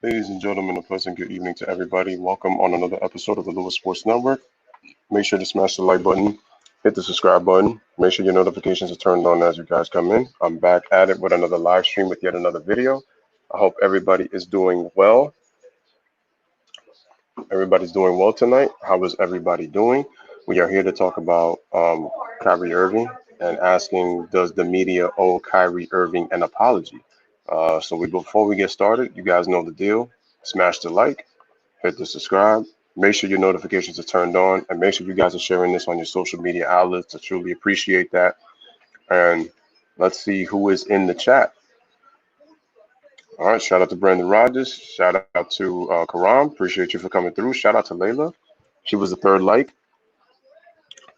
Ladies and gentlemen, a pleasant good evening to everybody. Welcome on another episode of the Lewis Sports Network. Make sure to smash the like button, hit the subscribe button. Make sure your notifications are turned on as you guys come in. I'm back at it with another live stream with yet another video. I hope everybody is doing well. Everybody's doing well tonight. How is everybody doing? We are here to talk about Kyrie Irving and asking, does the media owe Kyrie Irving an apology? Before we get started, you guys know the deal. Smash the like, hit the subscribe. Make sure your notifications are turned on, and make sure you guys are sharing this on your social media outlets. I truly appreciate that. And let's see who is in the chat. All right, shout out to Brandon Rogers. Shout out to Karam. Appreciate you for coming through. Shout out to Layla. She was the third like,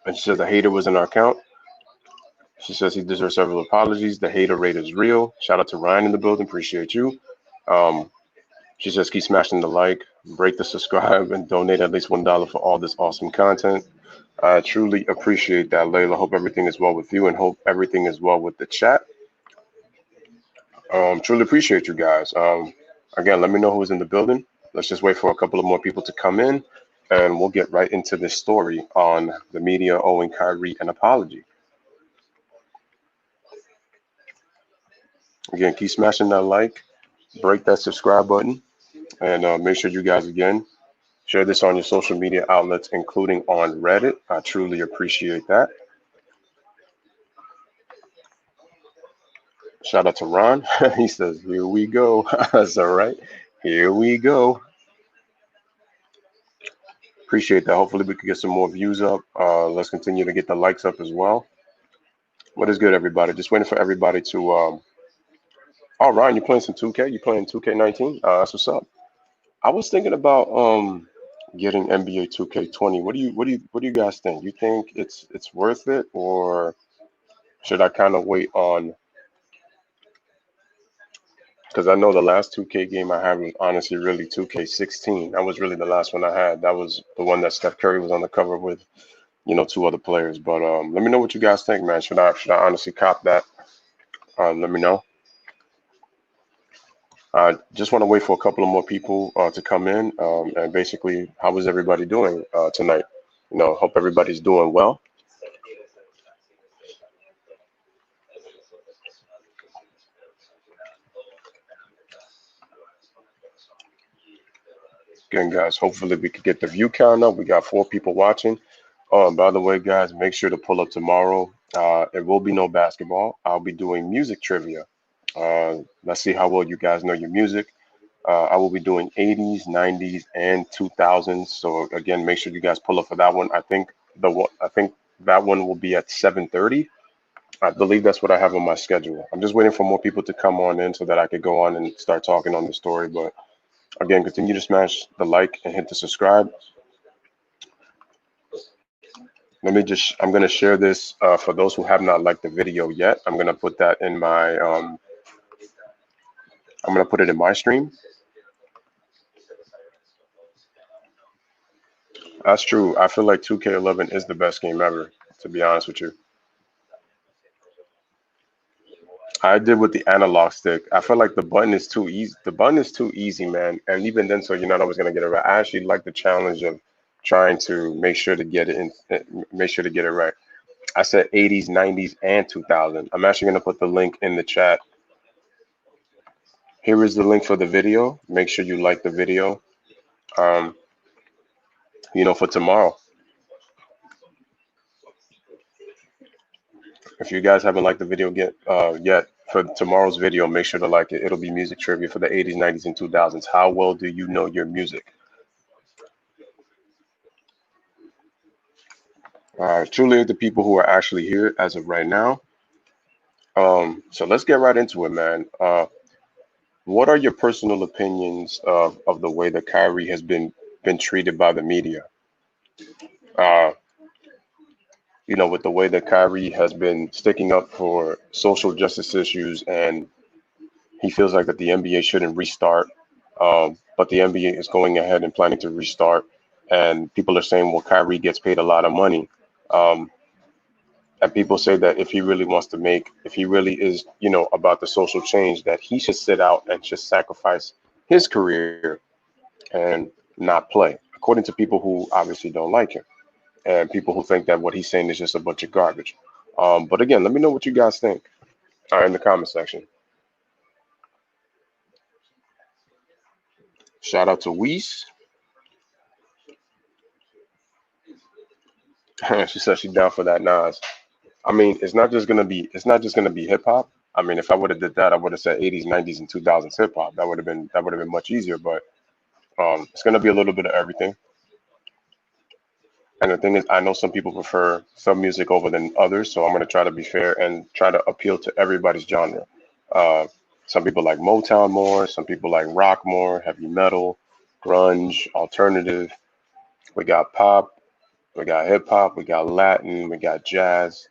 and she says the hater was in our account. She says he deserves several apologies. The hater rate is real. Shout out to Ryan in the building. Appreciate you. Um, she says keep smashing the like, break the subscribe, and donate at least $1 for all this awesome content. I truly appreciate that, Layla. Hope everything is well with you, and hope everything is well with the chat. Truly appreciate you guys. Again, let me know who's in the building. Let's just wait for a couple of more people to come in, and we'll get right into this story on the media owing Kyrie an apology. Again, keep smashing that like, break that subscribe button, and make sure you guys, again, share this on your social media outlets, including on Reddit. I truly appreciate that. Shout out to Ron. He says, here we go. That's all right. Here we go. Appreciate that. Hopefully we can get some more views up. Let's continue to get the likes up as well. What is good, everybody? Just waiting for everybody to oh, Ryan, you playing some 2K? You playing 2K19? That's what's up. I was thinking about getting NBA 2K20. What do you guys think? You think it's worth it, or should I kind of wait on? Because I know the last 2K game I had was honestly really 2K16. That was really the last one I had. That was the one that Steph Curry was on the cover with, two other players. But let me know what you guys think, man. Should I honestly cop that? Let me know. I just want to wait for a couple of more people to come in. And basically, how is everybody doing tonight? Hope everybody's doing well. Again, guys, hopefully we could get the view count up. We got 4 people watching. Oh, and by the way, guys, make sure to pull up tomorrow. It will be no basketball. I'll be doing music trivia. Let's see how well you guys know your music. I will be doing 80s, 90s, and 2000s. So again, make sure you guys pull up for that one. I think that one will be at 7:30. I believe that's what I have on my schedule. I'm just waiting for more people to come on in so that I could go on and start talking on the story. But again, continue to smash the like and hit the subscribe. I'm going to share this for those who have not liked the video yet. I'm going to put that in my, I'm going to put it in my stream. That's true. I feel like 2K11 is the best game ever, to be honest with you. I did with the analog stick. I feel like the button is too easy. The button is too easy, man. And even then, so you're not always going to get it right. I actually like the challenge of trying to make sure to get it in, make sure to get it right. I said 80s, 90s, and 2000. I'm actually going to put the link in the chat. Here is the link for the video. Make sure you like the video, um, for tomorrow. If you guys haven't liked the video yet, for tomorrow's video, make sure to like it. It'll be music trivia for the 80s, 90s, and 2000s. How well do you know your music? Truly the people who are actually here as of right now. So let's get right into it, man. What are your personal opinions of the way that Kyrie has been treated by the media? Uh, with the way that Kyrie has been sticking up for social justice issues, and he feels like that the NBA shouldn't restart, but the NBA is going ahead and planning to restart, and people are saying, well, Kyrie gets paid a lot of money. Um, and people say that if he really is, about the social change, that he should sit out and just sacrifice his career and not play, according to people who obviously don't like him and people who think that what he's saying is just a bunch of garbage. But again, let me know what you guys think in the comment section. Shout out to Weiss. She said she's down for that Nas. I mean, it's not just gonna be hip hop. I mean, if I would have did that, I would have said 80s, 90s, and 2000s hip hop. That would have been much easier. But it's gonna be a little bit of everything. And the thing is, I know some people prefer some music over than others, so I'm gonna try to be fair and try to appeal to everybody's genre. Uh, some people like Motown more, some people like rock more, heavy metal, grunge, alternative. We got pop, we got hip hop, we got Latin, we got jazz,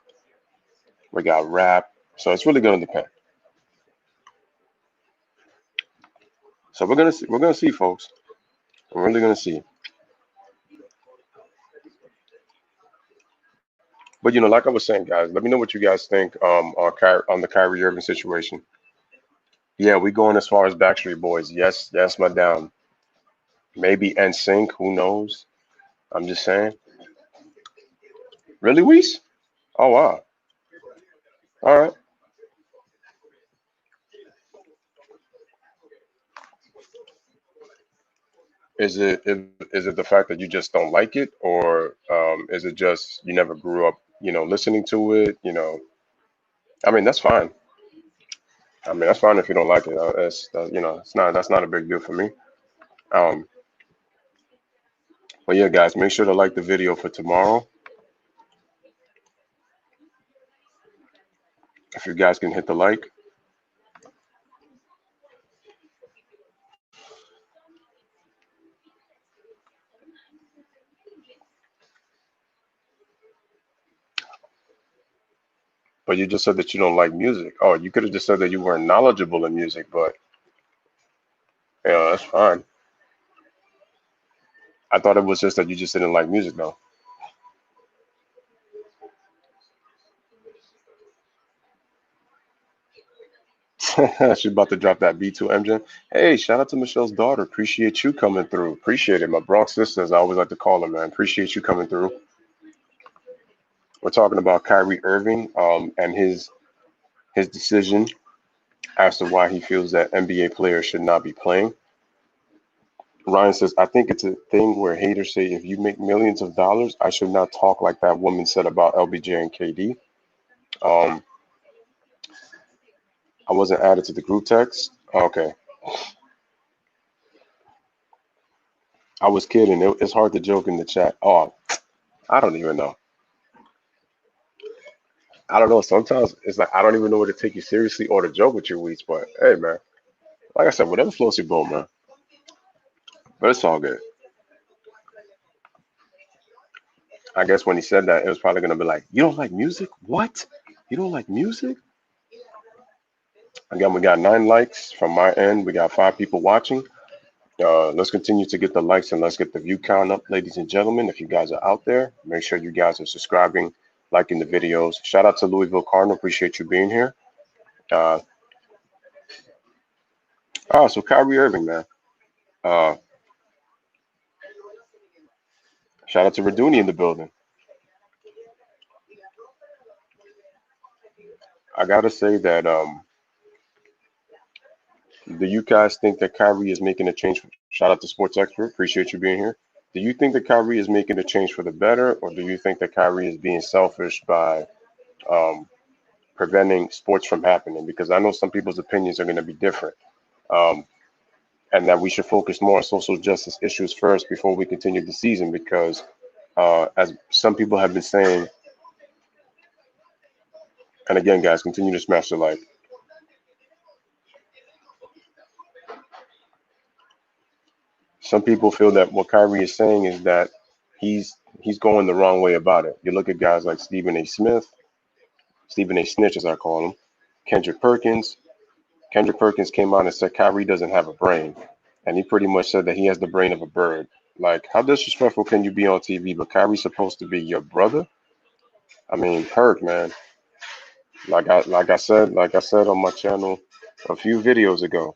we got rap. So it's really gonna depend. So we're gonna see, folks. We're really gonna see. But like I was saying, guys, let me know what you guys think on the Kyrie Irving situation. Yeah, we going as far as Backstreet Boys. Yes, yes, madam. Maybe NSYNC. Who knows? I'm just saying. Really, Weiss? Oh wow. All right. Is it the fact that you just don't like it, or is it just you never grew up, listening to it? I mean, that's fine. I mean, that's fine if you don't like it. It's not a big deal for me. Um, but yeah, guys, make sure to like the video for tomorrow. If you guys can hit the like. But you just said that you don't like music. Oh, you could have just said that you weren't knowledgeable in music, but that's fine. I thought it was just that you just didn't like music, though. She's about to drop that B2 MJ. Hey, shout out to Michelle's daughter. Appreciate you coming through. Appreciate it. My Bronx sisters, I always like to call them, man. Appreciate you coming through. We're talking about Kyrie Irving and his decision as to why he feels that NBA players should not be playing. Ryan says, I think it's a thing where haters say if you make millions of dollars, I should not talk like that woman said about LBJ and KD. Um, I wasn't added to the group text. Okay. I was kidding. It's hard to joke in the chat. Oh, I don't even know. I don't know. Sometimes it's like I don't even know whether to take you seriously or to joke with your weeds. But hey, man, like I said, whatever floats your boat, man. But it's all good. I guess when he said that, it was probably gonna be like, "You don't like music? What? You don't like music?" Again, we got 9 likes from my end. We got 5 people watching. Let's continue to get the likes and let's get the view count up, ladies and gentlemen. If you guys are out there, make sure you guys are subscribing, liking the videos. Shout out to Louisville Cardinal. Appreciate you being here. Uh, so Kyrie Irving, man. Uh, Shout out to Raduni in the building. I gotta say that do you guys think that Kyrie is making a change? Shout out to Sports Expert. Appreciate you being here. Do you think that Kyrie is making a change for the better, or do you think that Kyrie is being selfish by um, preventing sports from happening? Because I know some people's opinions are going to be different, um, and that we should focus more on social justice issues first before we continue the season. Because as some people have been saying, and again, guys, continue to smash the like. Some people feel that what Kyrie is saying is that he's going the wrong way about it. You look at guys like Stephen A. Smith, Stephen A. Snitch, as I call him, Kendrick Perkins. Kendrick Perkins came out and said Kyrie doesn't have a brain, and he pretty much said that he has the brain of a bird. Like, how disrespectful can you be on TV? But Kyrie's supposed to be your brother. I mean, Perk, man. Like I said on my channel a few videos ago.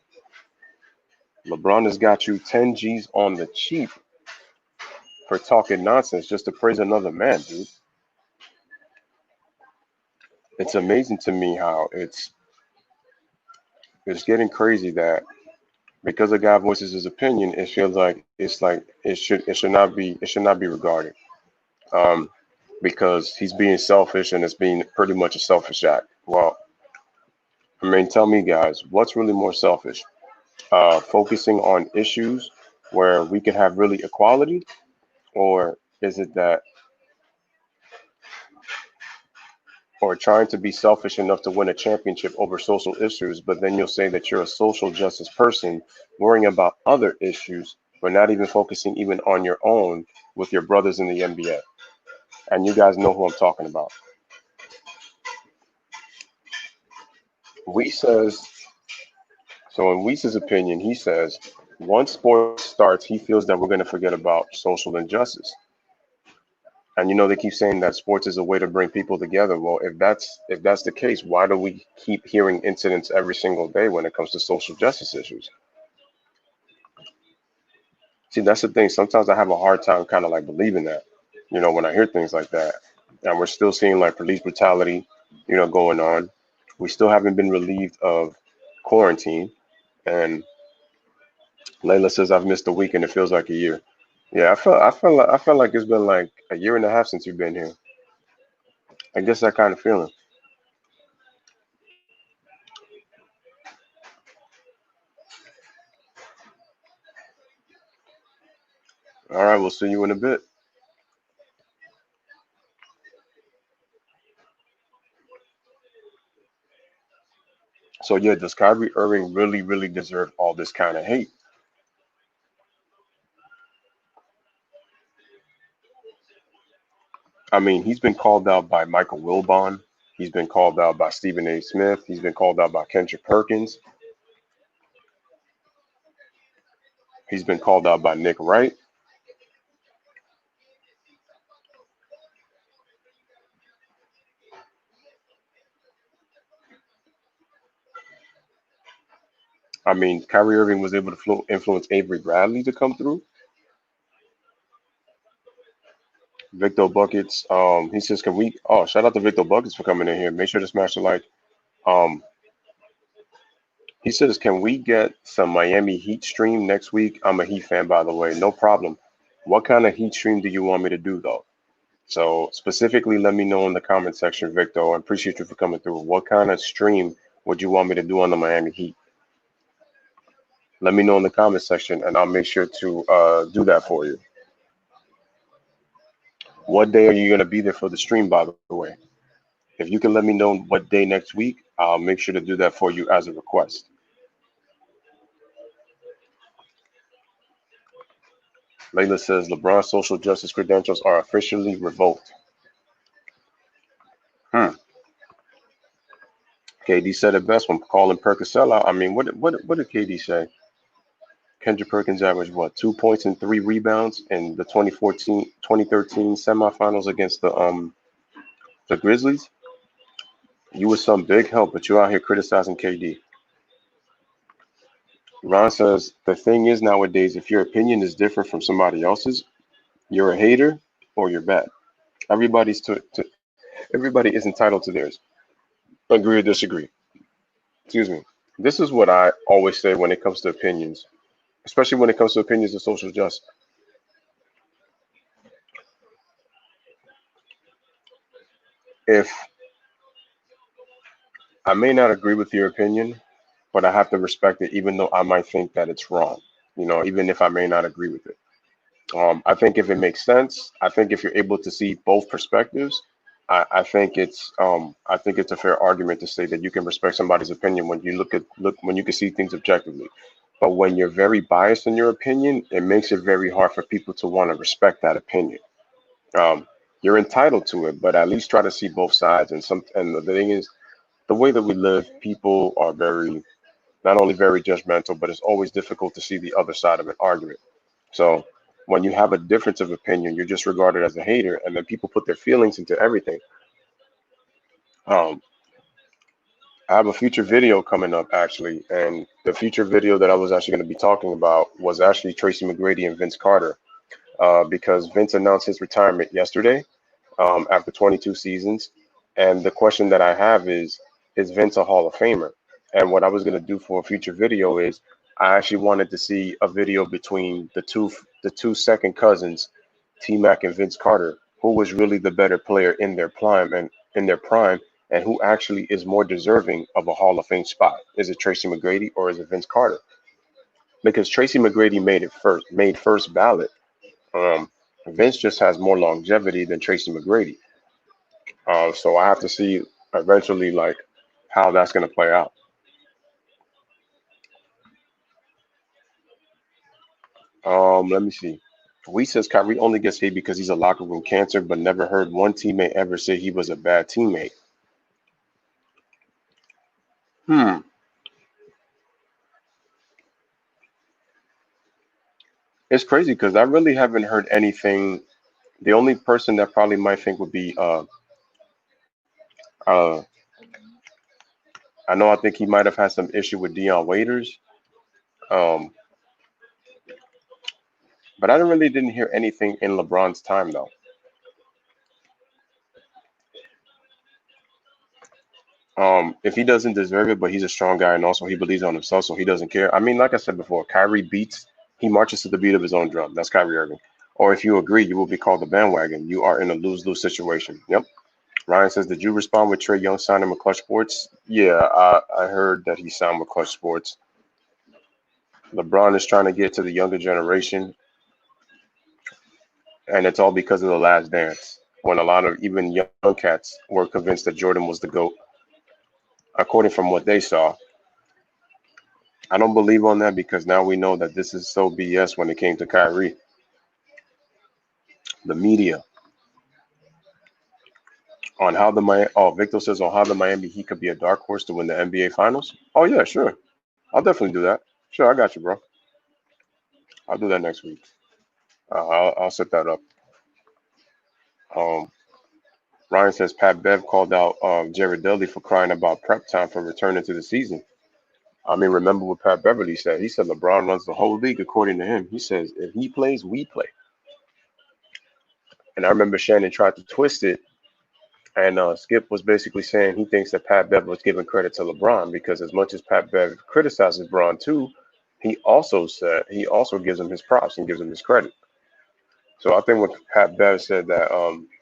LeBron has got you 10 G's on the cheap for talking nonsense just to praise another man, dude. It's amazing to me how it's getting crazy that because a guy voices his opinion, it feels like it should not be regarded. Um, because he's being selfish and it's being pretty much a selfish act. Well, I mean, tell me, guys, what's really more selfish? Focusing on issues where we could have really equality, or is it that, or trying to be selfish enough to win a championship over social issues, but then you'll say that you're a social justice person, worrying about other issues, but not even focusing even on your own with your brothers in the NBA. And you guys know who I'm talking about. We says So in Weiss's opinion, he says once sports starts, he feels that we're going to forget about social injustice. And they keep saying that sports is a way to bring people together. Well, if that's the case, why do we keep hearing incidents every single day when it comes to social justice issues? See, that's the thing. Sometimes I have a hard time kind of like believing that, when I hear things like that. And we're still seeing like police brutality, going on. We still haven't been relieved of quarantine. And Layla says I've missed a week and it feels like a year. Yeah, I felt like it's been like a year and a half since you've been here. I guess that kind of feeling. All right, we'll see you in a bit. So yeah, does Kyrie Irving really, really deserve all this kind of hate? I mean, he's been called out by Michael Wilbon. He's been called out by Stephen A. Smith. He's been called out by Kendrick Perkins. He's been called out by Nick Wright. I mean, Kyrie Irving was able to influence Avery Bradley to come through. Victor Buckets. He says, "Can we?" Oh, shout out to Victor Buckets for coming in here. Make sure to smash the like. Um, He says, "Can we get some Miami Heat stream next week?" I'm a Heat fan, by the way. No problem. What kind of Heat stream do you want me to do, though? So specifically, let me know in the comment section, Victor. I appreciate you for coming through. What kind of stream would you want me to do on the Miami Heat? Let me know in the comment section, and I'll make sure to do that for you. What day are you going to be there for the stream, by the way? If you can let me know what day next week, I'll make sure to do that for you as a request. Layla says LeBron's social justice credentials are officially revoked. Hmm. KD said it best when calling Perk a sellout. I mean, what did KD say? Kendrick Perkins averaged what, 2 points and 3 rebounds in the 2013 semifinals against the Grizzlies. You was some big help, but you're out here criticizing KD. Ron says the thing is nowadays, if your opinion is different from somebody else's, you're a hater or you're bad. Everybody is entitled to theirs. Agree or disagree. Excuse me. This is what I always say when it comes to opinions, especially when it comes to opinions of social justice. If I may not agree with your opinion, but I have to respect it, even though I might think that it's wrong. Even if I may not agree with it. I think if it makes sense, I think if you're able to see both perspectives, I think it's a fair argument to say that you can respect somebody's opinion when you look when you can see things objectively. But when you're very biased in your opinion, it makes it very hard for people to want to respect that opinion. Um, you're entitled to it, but at least try to see both sides. And the thing is, the way that we live, people are very not only very judgmental, but it's always difficult to see the other side of an argument. So when you have a difference of opinion, you're just regarded as a hater, and then people put their feelings into everything. Um, I have a future video coming up actually, and the future video that I was actually going to be talking about was actually Tracy McGrady and Vince Carter, because Vince announced his retirement yesterday, after 22 seasons. And the question that I have is Vince a Hall of Famer? And what I was going to do for a future video is I actually wanted to see a video between the two second cousins, T Mac and Vince Carter, who was really the better player in their prime, and who actually is more deserving of a Hall of Fame spot. Is it Tracy McGrady or is it Vince Carter? Because Tracy McGrady made first ballot. Um, Vince just has more longevity than Tracy McGrady. So I have to see eventually like how that's going to play out. Let me see. We says Kyrie only gets hate because he's a locker room cancer, but never heard one teammate ever say he was a bad teammate. Hmm. It's crazy because I really haven't heard anything. The only person that probably might think would be uh I know I think he might have had some issue with Dion Waiters. Um, but I really didn't hear anything in LeBron's time though. If he doesn't deserve it, but he's a strong guy and also he believes on himself, so he doesn't care. I mean, like I said before, he marches to the beat of his own drum. That's Kyrie Irving. Or if you agree, you will be called the bandwagon. You are in a lose-lose situation. Yep. Ryan says, did you respond with Trey Young signing with Clutch Sports? Yeah, I heard that he signed with Clutch Sports. LeBron is trying to get to the younger generation, and it's all because of the last dance, when a lot of even young cats were convinced that Jordan was the GOAT, according from what they saw. I don't believe on that because now we know that this is so BS when it came to Kyrie. The media on how the Miami, oh, Victor says on how the Miami Heat could be a dark horse to win the NBA Finals. Oh yeah, sure. I'll definitely do that. Sure, I got you, bro. I'll do that next week. I'll set that up. Um, Ryan says Pat Bev called out Jared Dudley for crying about prep time for returning to the season. I mean, remember what Pat Beverly said? He said LeBron runs the whole league according to him. He says if he plays, we play. And I remember Shannon tried to twist it, and Skip was basically saying he thinks that Pat Bev was giving credit to LeBron because as much as Pat Bev criticizes Bron too, he also gives him his props and gives him his credit. So I think when Pat Bev said that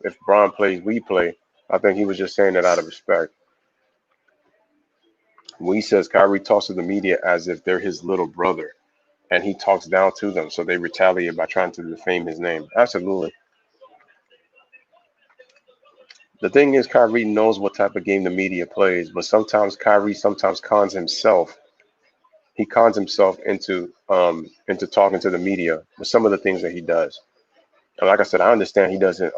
if Bron plays, we play, I think he was just saying that out of respect. When he says Kyrie talks to the media as if they're his little brother, and he talks down to them, so they retaliate by trying to defame his name. Absolutely. The thing is, Kyrie knows what type of game the media plays, but sometimes Kyrie sometimes cons himself. He cons himself into talking to the media with some of the things that he does. And like I said, I understand he doesn't.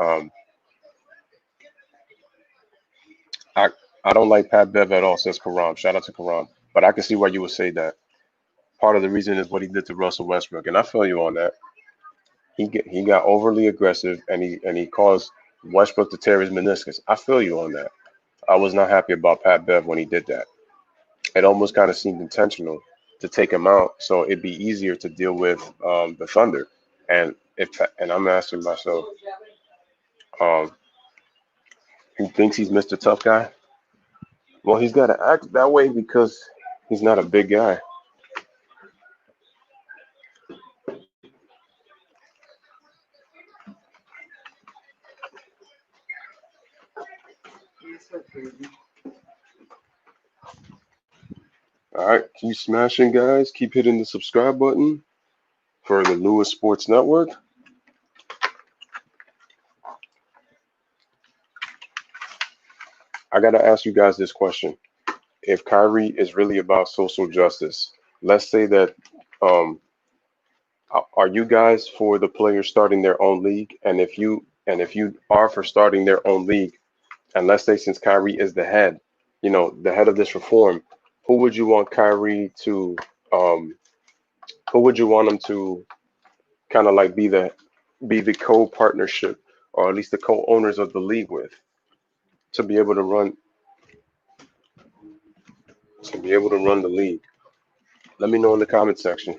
I I don't like Pat Bev at all. Says Karam. Shout out to Karam. But I can see why you would say that. Part of the reason is what he did to Russell Westbrook, and I feel you on that. He got overly aggressive, and he caused Westbrook to tear his meniscus. I feel you on that. I was not happy about Pat Bev when he did that. It almost kind of seemed intentional to take him out, so it'd be easier to deal with the Thunder. And I'm asking myself, um, he thinks he's Mr. Tough Guy. Well, he's got to act that way because he's not a big guy. All right, keep smashing, guys. Keep hitting the subscribe button for the newest sports network. I got to ask you guys this question. If Kyrie is really about social justice, let's say that um, are you guys for the players starting their own league? And if you are for starting their own league, and let's say since Kyrie is the head, the head of this reform, who would you want Kyrie to um, who would you want him to kind of like be the co-partnership or at least the co-owners of the league with to be able to run? to be able to run the league? Let me know in the comment section.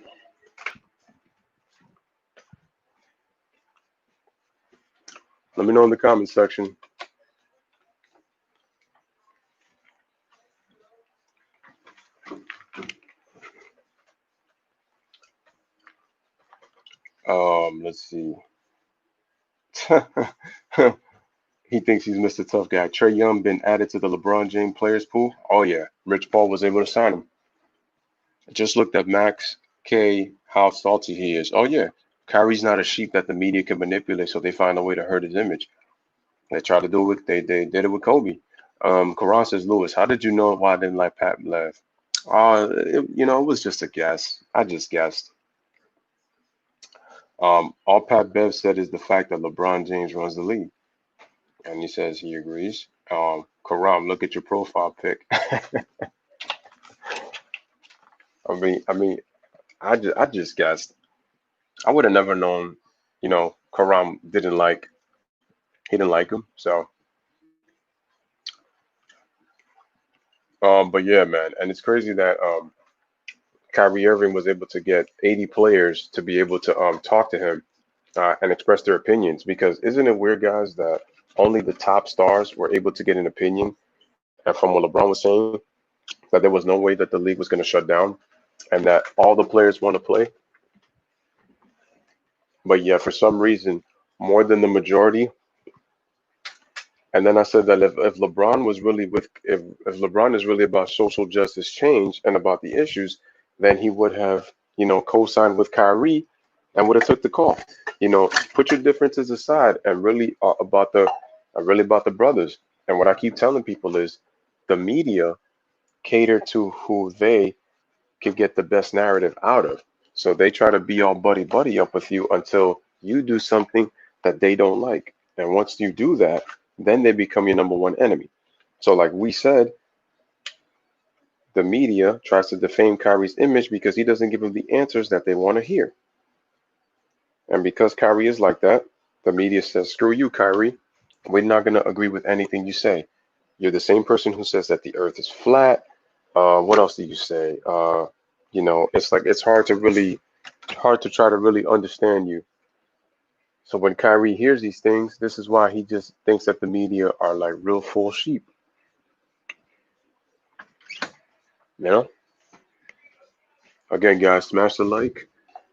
Let me know in the comment section. Let's see. He thinks he's Mr. Tough Guy. Trey Young been added to the LeBron James players pool. Oh yeah, Rich Paul was able to sign him. Just looked at Max K, how salty he is. Oh yeah, Kyrie's not a sheep that the media can manipulate, so they find a way to hurt his image. They try to do it. They did it with Kobe. Karan says, Lewis, how did you know why I didn't like Pat Lev? It was just a guess. I just guessed. All Pat Bev said is the fact that LeBron James runs the league, and he says he agrees. Karam, look at your profile pic. I mean, I just guessed. I would have never known. Karam he didn't like him. So, but yeah, man, and it's crazy that Kyrie Irving was able to get 80 players to be able to talk to him and express their opinions. Because isn't it weird, guys, that only the top stars were able to get an opinion? And from what LeBron was saying, that there was no way that the league was going to shut down and that all the players want to play. But yeah, for some reason, more than the majority. And then I said that if LeBron was really if LeBron is really about social justice change and about the issues, then he would have, co-signed with Kyrie and would have took the call. Put your differences aside and really really about the brothers. And what I keep telling people is the media cater to who they could get the best narrative out of. So they try to be all buddy buddy up with you until you do something that they don't like. And once you do that, then they become your number one enemy. So, like we said, the media tries to defame Kyrie's image because he doesn't give them the answers that they want to hear. And because Kyrie is like that, the media says, screw you, Kyrie. We're not going to agree with anything you say. You're the same person who says that the earth is flat. What else do you say? It's like it's hard to try to really understand you. So when Kyrie hears these things, this is why he just thinks that the media are like real full sheep. You know? Again, guys, smash the like,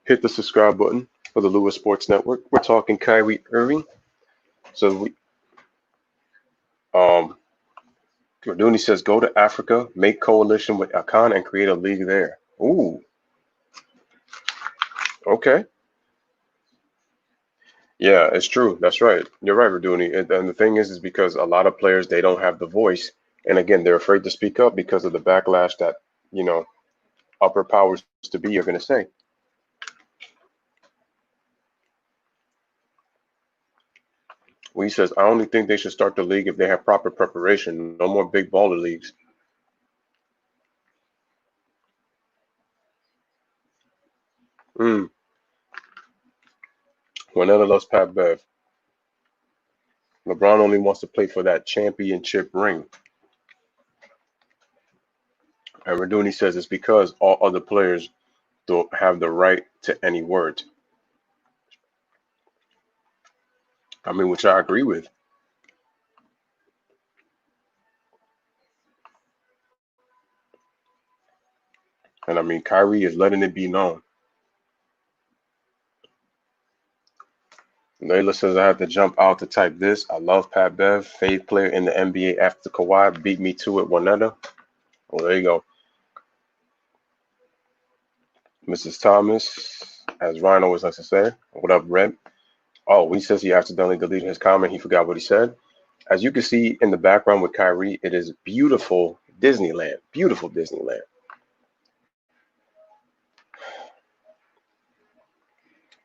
hit the subscribe button for the Lewis Sports Network. We're talking Kyrie Irving. So Raduni says go to Africa, make coalition with Akan, and create a league there. Ooh, okay. Yeah, it's true. That's right. You're right, Raduni. And the thing is because a lot of players they don't have the voice, and again, they're afraid to speak up because of the backlash that upper powers to be are going to say. He says, I only think they should start the league if they have proper preparation. No more big baller leagues. Juanetta loves Pat Bev. LeBron only wants to play for that championship ring. And Raduni says it's because all other players don't have the right to any words. I mean, which I agree with. And I mean, Kyrie is letting it be known. Layla says I have to jump out to type this. I love Pat Bev, fave player in the NBA after Kawhi beat me to it. Juanetta. Well, there you go. Mrs. Thomas, as Ryan always likes to say, what up, Red? Oh, he says he accidentally deleted his comment. He forgot what he said. As you can see in the background with Kyrie, it is beautiful Disneyland. Beautiful Disneyland.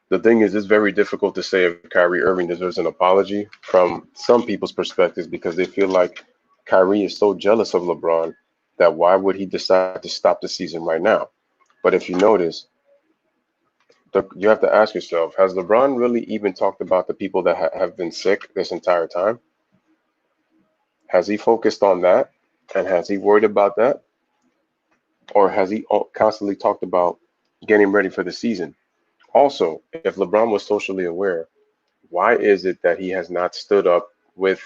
The thing is, it's very difficult to say if Kyrie Irving deserves an apology from some people's perspectives because they feel like Kyrie is so jealous of LeBron that why would he decide to stop the season right now? But if you notice, you have to ask yourself, has LeBron really even talked about the people that have been sick this entire time? Has he focused on that? And has he worried about that? or has he constantly talked about getting ready for the season? Also, if LeBron was socially aware, why is it that he has not stood up with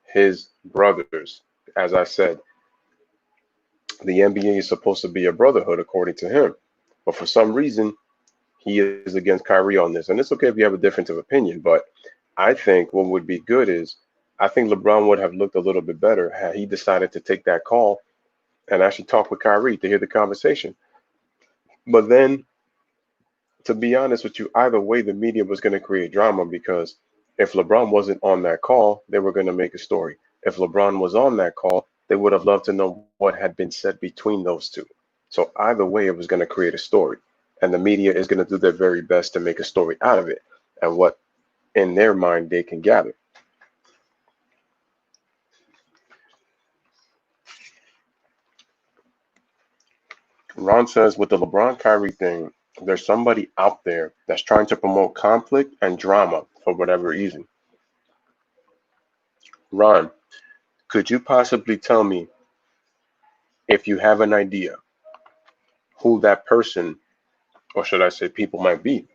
his brothers? As I said, the NBA is supposed to be a brotherhood according to him, but for some reason, he is against Kyrie on this. And it's okay if you have a difference of opinion, but I think what would be good is I think LeBron would have looked a little bit better had he decided to take that call and actually talk with Kyrie to hear the conversation. But then, to be honest with you, either way, the media was going to create drama because if LeBron wasn't on that call, they were going to make a story. If LeBron was on that call, they would have loved to know what had been said between those two. So either way, it was going to create a story. And the media is going to do their very best to make a story out of it and what in their mind they can gather. Ron says with the LeBron Kyrie thing, there's somebody out there that's trying to promote conflict and drama for whatever reason. Ron, could you possibly tell me if you have an idea who that person, or should I say people, might be?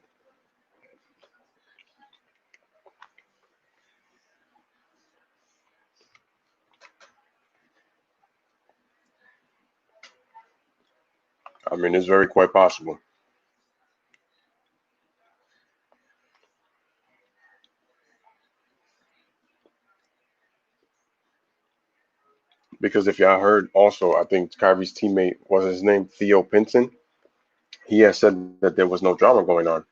I mean, it's very quite possible. Because if y'all heard also, I think Kyrie's teammate was his name Theo Pinson. He has said that there was no drama going on.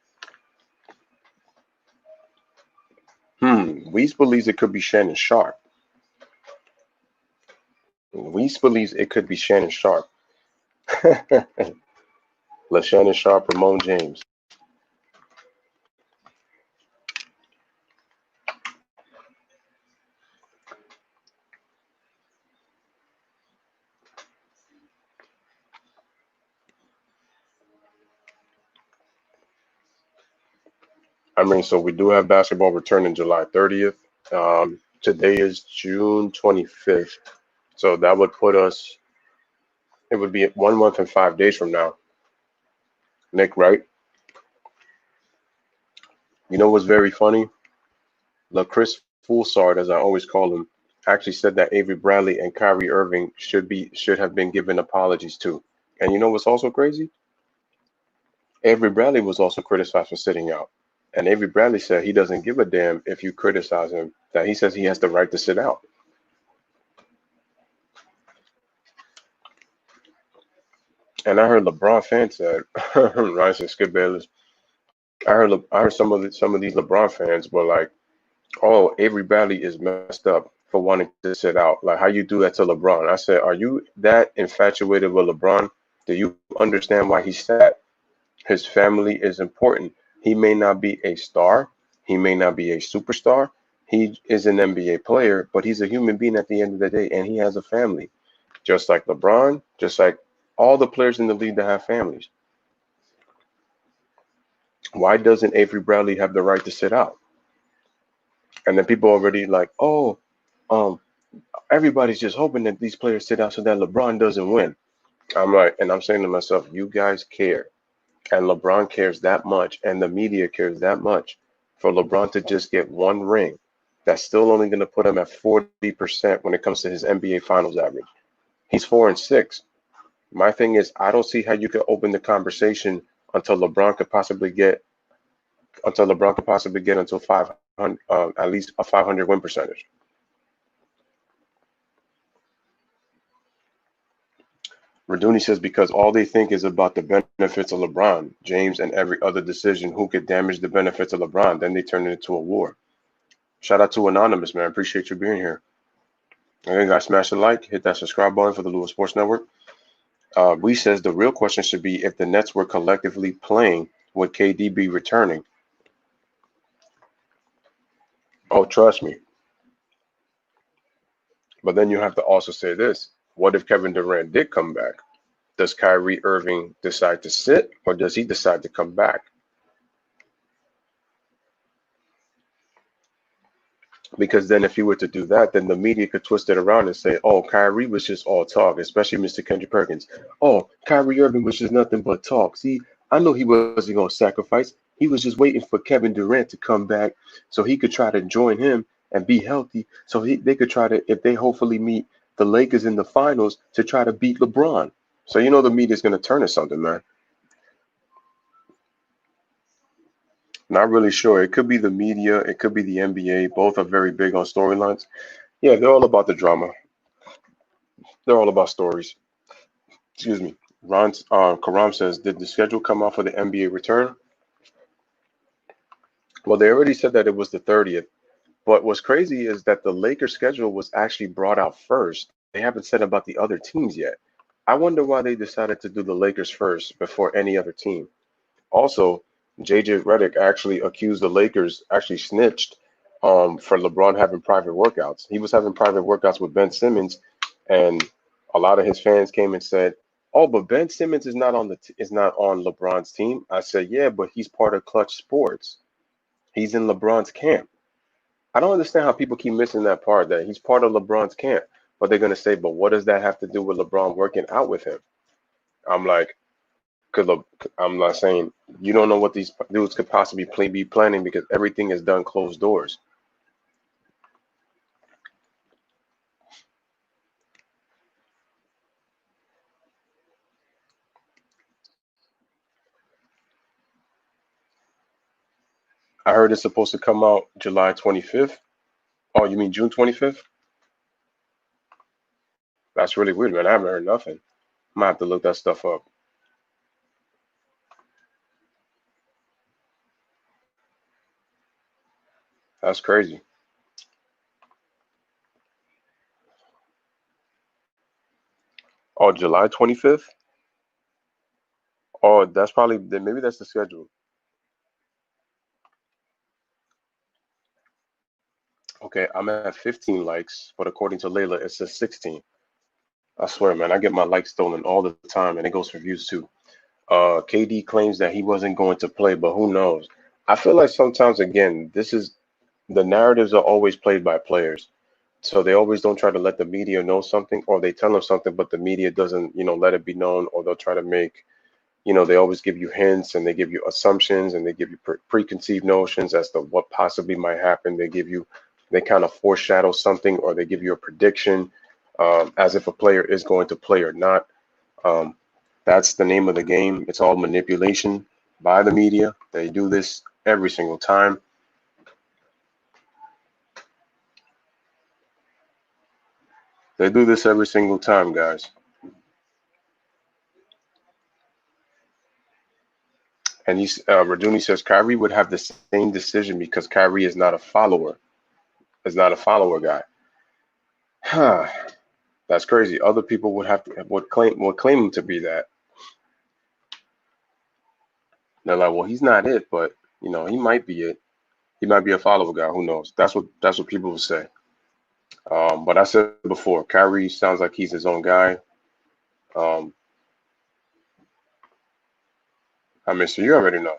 Weiss believes it could be Shannon Sharp. Weiss believes it could be Shannon Sharp. Let Shannon Sharp, Ramon James. I mean, so we do have basketball returning July 30th. Today is June 25th. So that would put us, it would be 1 month and 5 days from now. Nick, right? You know what's very funny? Chris Fulsard, as I always call him, actually said that Avery Bradley and Kyrie Irving should have been given apologies too. And you know what's also crazy? Avery Bradley was also criticized for sitting out. And Avery Bradley said he doesn't give a damn if you criticize him, that he says he has the right to sit out. And I heard LeBron fans said, Ryan said, Skip Bayless. I heard some of these LeBron fans were like, "Oh, Avery Bradley is messed up for wanting to sit out. Like, how you do that to LeBron?" I said, "Are you that infatuated with LeBron? Do you understand why he's sad? His family is important. He may not be a star. He may not be a superstar. He is an NBA player, but he's a human being at the end of the day, and he has a family, just like LeBron, just like all the players in the league that have families. Why doesn't Avery Bradley have the right to sit out?" And then people already like, "Oh, um, everybody's just hoping that these players sit out so that LeBron doesn't win." I'm like, and I'm saying to myself, you guys care, and LeBron cares that much, and the media cares that much for LeBron to just get one ring. That's still only going to put him at 40% when it comes to his NBA Finals average. He's 4-6. My thing is, I don't see how you could open the conversation until LeBron could possibly get until 500, at least a 500 win percentage. Raduni says because all they think is about the benefits of LeBron, James, and every other decision who could damage the benefits of LeBron, then they turn it into a war. Shout out to Anonymous, man. Appreciate you being here. Again, guys, smash the like, hit that subscribe button for the Louis Sports Network. We says the real question should be if the Nets were collectively playing, would KD be returning? Oh, trust me. But then you have to also say this. What if Kevin Durant did come back? Does Kyrie Irving decide to sit or does he decide to come back? Because then if he were to do that, then the media could twist it around and say, oh, Kyrie was just all talk, especially Mr. Kendrick Perkins. Oh, Kyrie Irving was just nothing but talk. See, I know he wasn't going to sacrifice. He was just waiting for Kevin Durant to come back so he could try to join him and be healthy. So they could try to, if they hopefully meet the Lakers in the finals, to try to beat LeBron. So you know the media's going to turn to something, man. Not really sure. It could be the media. It could be the NBA. Both are very big on storylines. Yeah, they're all about the drama. They're all about stories. Excuse me. Karam says, did the schedule come out for the NBA return? Well, they already said that it was the 30th. But what's crazy is that the Lakers schedule was actually brought out first. They haven't said about the other teams yet. I wonder why they decided to do the Lakers first before any other team. Also, JJ Redick actually accused the Lakers, actually snitched for LeBron having private workouts. He was having private workouts with Ben Simmons, and a lot of his fans came and said, "Oh, but Ben Simmons is not on is not on LeBron's team." I said, "Yeah, but he's part of Clutch Sports. He's in LeBron's camp." I don't understand how people keep missing that part that he's part of LeBron's camp, but they're gonna say, "But what does that have to do with LeBron working out with him?" I'm like, because I'm not saying you don't know what these dudes could possibly be planning because everything is done closed doors. I heard it's supposed to come out July 25th. Oh, you mean June 25th? That's really weird, man. I haven't heard nothing. I'm gonna have to look that stuff up. That's crazy. Oh, July 25th? Oh, that's probably then maybe that's the schedule. Okay, I'm at 15 likes, but according to Layla, it says 16. I swear, man, I get my likes stolen all the time, and it goes for views too. KD claims that he wasn't going to play, but who knows? I feel like sometimes, again, this is the narratives are always played by players. So they always don't try to let the media know something, or they tell them something, but the media doesn't, let it be known, or they'll try to make, they always give you hints and they give you assumptions and they give you preconceived notions as to what possibly might happen. They kind of foreshadow something, or they give you a prediction as if a player is going to play or not. Um, that's the name of the game. It's all manipulation by the media. They do this every single time. They do this every single time, guys. And Raduni says Kyrie would have the same decision because Kyrie is not a follower. Is not a follower guy. Huh. That's crazy. Other people would claim him to be that. They're like, well, he's not it, but he might be it. He might be a follower guy. Who knows? That's what people will say. But I said before, Kyrie sounds like he's his own guy. Um, I mean, so you already know.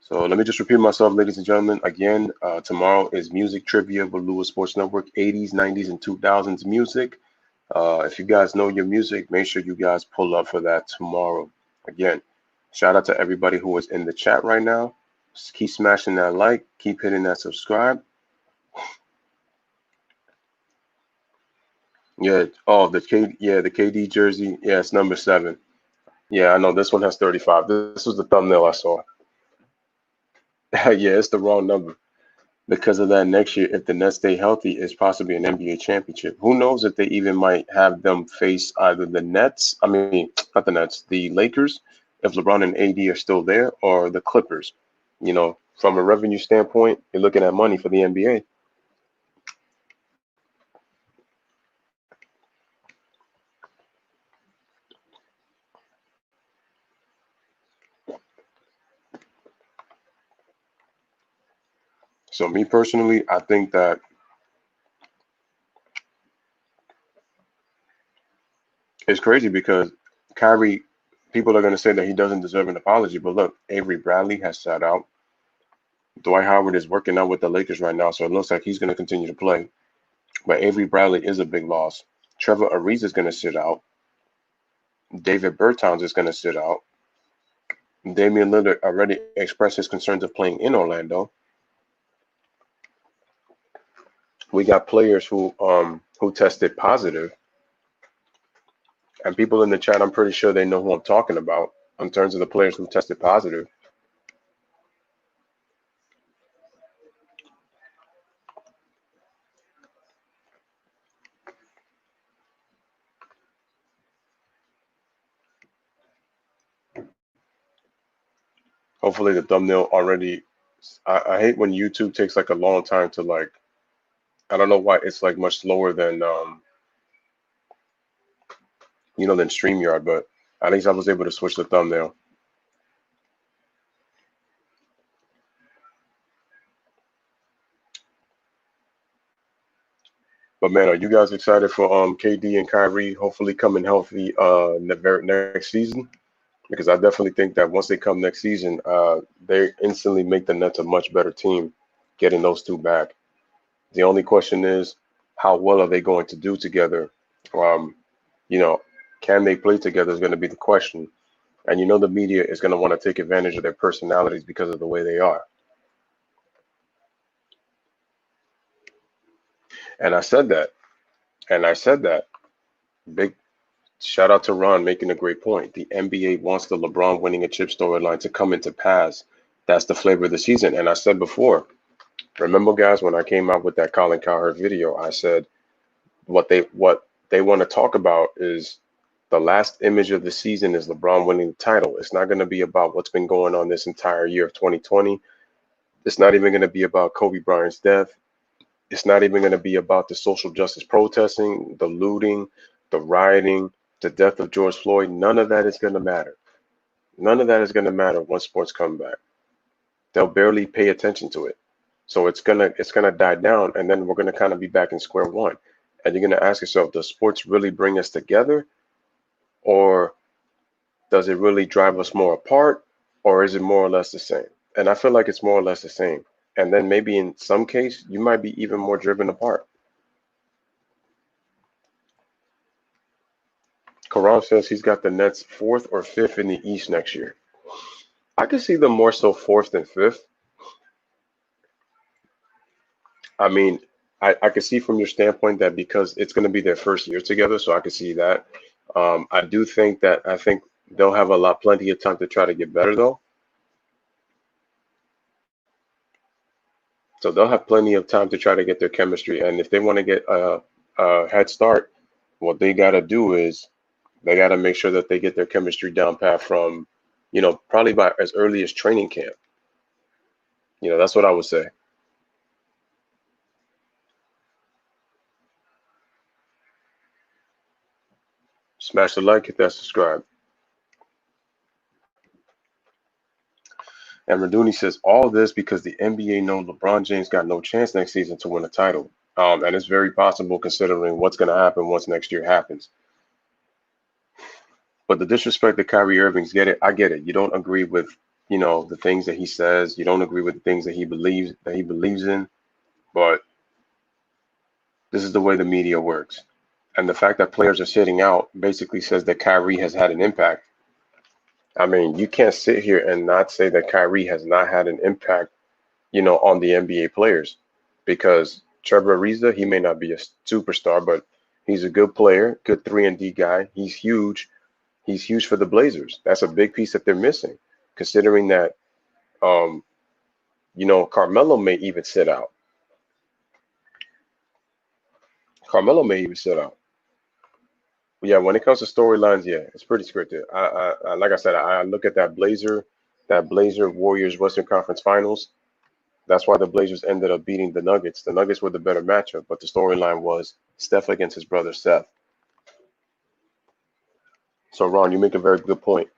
So let me just repeat myself, ladies and gentlemen. Again, tomorrow is music trivia with Lewis Sports Network, 80s, 90s, and 2000s music. If you guys know your music, make sure you guys pull up for that tomorrow. Again, shout out to everybody who is in the chat right now. Just keep smashing that like, keep hitting that subscribe. Yeah. Oh, the KD jersey. Yeah, it's number 7. Yeah, I know this one has 35. This was the thumbnail I saw. Yeah, it's the wrong number. Because of that, next year, if the Nets stay healthy, it's possibly an NBA championship. Who knows if they even might have them face either the Nets, I mean, not the Nets, the Lakers, if LeBron and AD are still there, or the Clippers. From a revenue standpoint, you're looking at money for the NBA. So, me personally, I think that it's crazy because Kyrie, people are going to say that he doesn't deserve an apology. But look, Avery Bradley has sat out. Dwight Howard is working out with the Lakers right now, so it looks like he's going to continue to play. But Avery Bradley is a big loss. Trevor Ariza is going to sit out. David Bertans is going to sit out. Damian Lillard already expressed his concerns of playing in Orlando. We got players who tested positive, and people in the chat, I'm pretty sure they know who I'm talking about in terms of the players who tested positive. Hopefully the thumbnail already. I hate when YouTube takes like a long time to like. I don't know why it's like much slower than than StreamYard, but at least I was able to switch the thumbnail. But man, are you guys excited for KD and Kyrie hopefully coming healthy next season? Because I definitely think that once they come next season, they instantly make the Nets a much better team, getting those two back. The only question is, how well are they going to do together? Um, you know, can they play together is going to be the question. And the media is going to want to take advantage of their personalities because of the way they are. And I said that. And I said that. Big shout out to Ron making a great point. The NBA wants the LeBron winning a chip storyline to come into pass. That's the flavor of the season. And I said before, remember guys, when I came out with that Colin Cowherd video, I said what they want to talk about is the last image of the season is LeBron winning the title. It's not going to be about what's been going on this entire year of 2020. It's not even going to be about Kobe Bryant's death. It's not even going to be about the social justice protesting, the looting, the rioting, the death of George Floyd. None of that is going to matter. None of that is going to matter once sports come back. They'll barely pay attention to it. So it's gonna die down, and then we're gonna kind of be back in square one. And you're gonna ask yourself, does sports really bring us together, or does it really drive us more apart, or is it more or less the same? And I feel like it's more or less the same. And then maybe in some case, you might be even more driven apart. Karam says he's got the Nets fourth or fifth in the East next year. I could see them more so fourth than fifth. I mean, I could see from your standpoint that because it's going to be their first year together, so I could see that. I do think that I think they'll have plenty of time to try to get better though. So they'll have plenty of time to try to get their chemistry. And if they want to get a head start, what they got to do is they got to make sure that they get their chemistry down pat from, probably by as early as training camp. That's what I would say. Smash the like, hit that subscribe. And Raduni says all this because the NBA knows LeBron James got no chance next season to win a title. And it's very possible considering what's going to happen once next year happens. But the disrespect that Kyrie Irving's I get it. You don't agree with, the things that he says. You don't agree with the things that he believes in. But this is the way the media works. And the fact that players are sitting out basically says that Kyrie has had an impact. I mean, you can't sit here and not say that Kyrie has not had an impact, on the NBA players, because Trevor Ariza, he may not be a superstar, but he's a good player, good 3-and-D guy. He's huge. He's huge for the Blazers. That's a big piece that they're missing, considering that, Carmelo may even sit out. Carmelo may even sit out. Yeah, when it comes to storylines, yeah, it's pretty scripted. Like I said, I look at that Blazer Warriors Western Conference Finals. That's why the Blazers ended up beating the Nuggets. The Nuggets were the better matchup, but the storyline was Steph against his brother Seth. So, Ron, you make a very good point.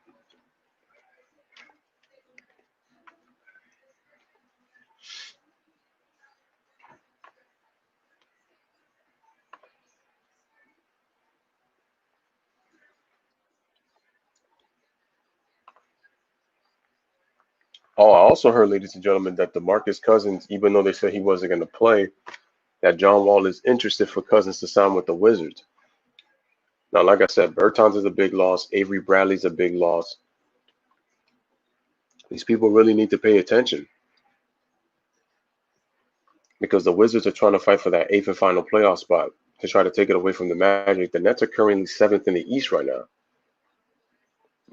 Oh, I also heard, ladies and gentlemen, that DeMarcus Cousins, even though they said he wasn't going to play, that John Wall is interested for Cousins to sign with the Wizards. Now, like I said, Bertans is a big loss. Avery Bradley's a big loss. These people really need to pay attention because the Wizards are trying to fight for that eighth and final playoff spot to try to take it away from the Magic. The Nets are currently seventh in the East right now,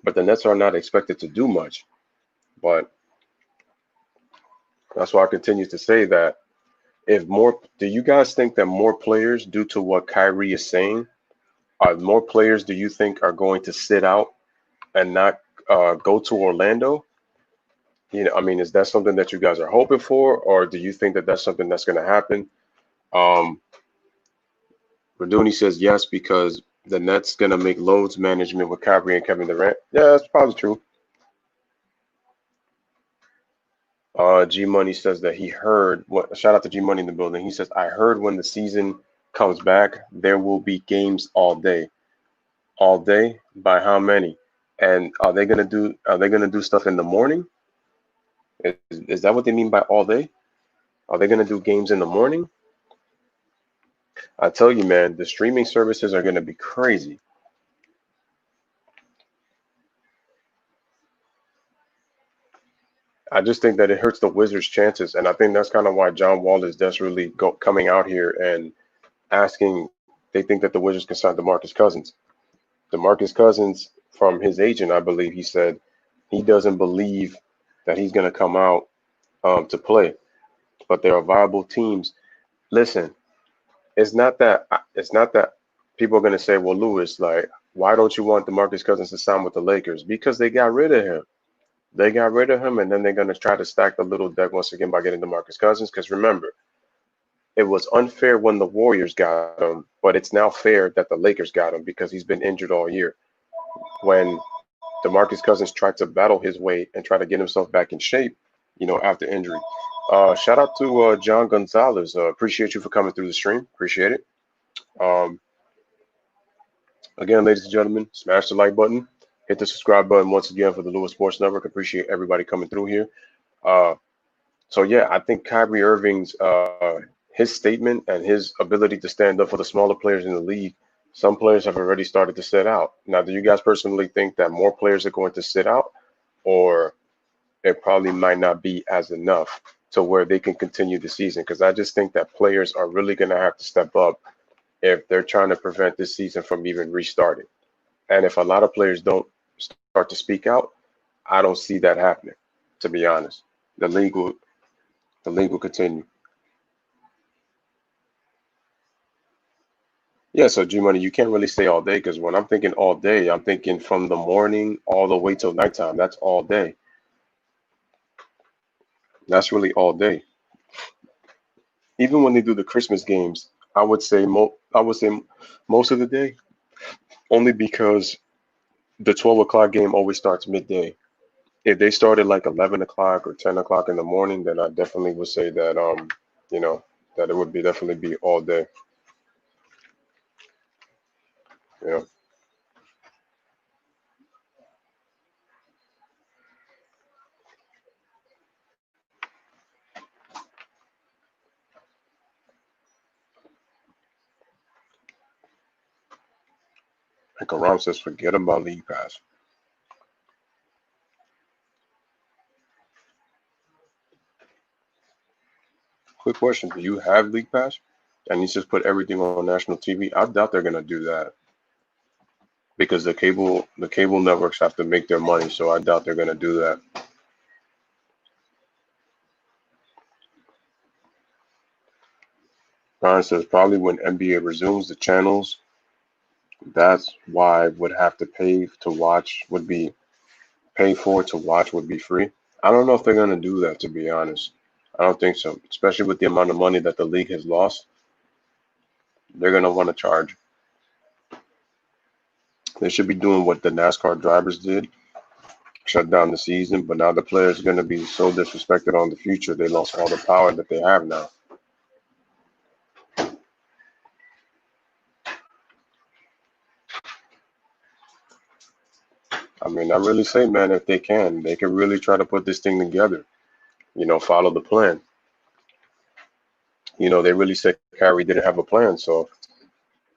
but the Nets are not expected to do much. But that's why I continue to say that if more, do you guys think that more players, due to what Kyrie is saying, are more players do you think are going to sit out and not go to Orlando? I mean, is that something that you guys are hoping for, or do you think that that's something that's going to happen? Um, Raduni says yes because the Nets going to make loads management with Kyrie and Kevin Durant. Yeah, that's probably true. G Money says that he heard what. Shout out to G Money in the building. He says I heard when the season comes back, there will be games all day. All day by how many? And are they gonna do stuff in the morning? Is that what they mean by all day? Are they gonna do games in the morning? I tell you, man, the streaming services are gonna be crazy. I just think that it hurts the Wizards' chances, and I think that's kind of why John Wall is desperately coming out here and asking. They think that the Wizards can sign DeMarcus Cousins. DeMarcus Cousins, from his agent, I believe he said he doesn't believe that he's going to come out to play, but there are viable teams. Listen, it's not that people are going to say, well, Lewis, like, why don't you want DeMarcus Cousins to sign with the Lakers? Because they got rid of him. They got rid of him, and then they're going to try to stack the little deck once again by getting DeMarcus Cousins. Because remember, it was unfair when the Warriors got him, but it's now fair that the Lakers got him because he's been injured all year. When DeMarcus Cousins tried to battle his way and try to get himself back in shape, after injury. Shout out to John Gonzalez. Appreciate you for coming through the stream. Appreciate it. Um, Again, ladies and gentlemen, smash the like button. Hit the subscribe button once again for the Lewis Sports Network. Appreciate everybody coming through here. Uh, so yeah, I think Kyrie Irving's his statement and his ability to stand up for the smaller players in the league. Some players have already started to sit out. Now, do you guys personally think that more players are going to sit out, or it probably might not be as enough to where they can continue the season? Because I just think that players are really going to have to step up if they're trying to prevent this season from even restarting. And if a lot of players don't start to speak out, I don't see that happening. To be honest, the league will the league will continue. Yeah, so G Money, you can't really stay all day because when I'm thinking all day, I'm thinking from the morning all the way till nighttime. That's all day. That's really all day. Even when they do the Christmas games, I would say most of the day, only because the 12 o'clock game always starts midday. If they started like 11 o'clock or 10 o'clock in the morning, then I definitely would say that you know, that it would be definitely be all day. You know, like Karam says, forget about League Pass. Quick question: do you have League Pass? And you just put everything on national TV? I doubt they're gonna do that because the cable networks have to make their money, so I doubt they're gonna do that. Ryan says probably when NBA resumes the channels, that's why would have to pay to watch would be pay for to watch would be free. I don't know if they're gonna do that, to be honest. I don't think so, especially with the amount of money that the league has lost. They're gonna want to charge. They should be doing what the NASCAR drivers did, shut down the season. But now the players are gonna be so disrespected on the future. They lost all the power that they have now. I mean, I really say, man, if they can really try to put this thing together. Follow the plan. They really said Kyrie didn't have a plan. So,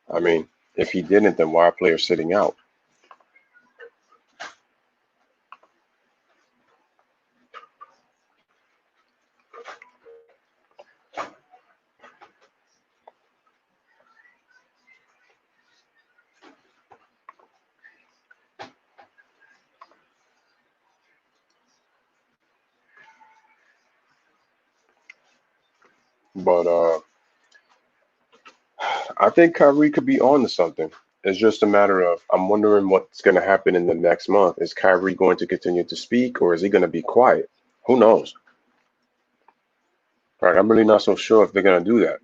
I mean, if he didn't, then why are players sitting out? But I think Kyrie could be on to something. It's just a matter of I'm wondering what's going to happen in the next month. Is Kyrie going to continue to speak, or is he going to be quiet? Who knows? Right? I'm really not so sure if they're going to do that.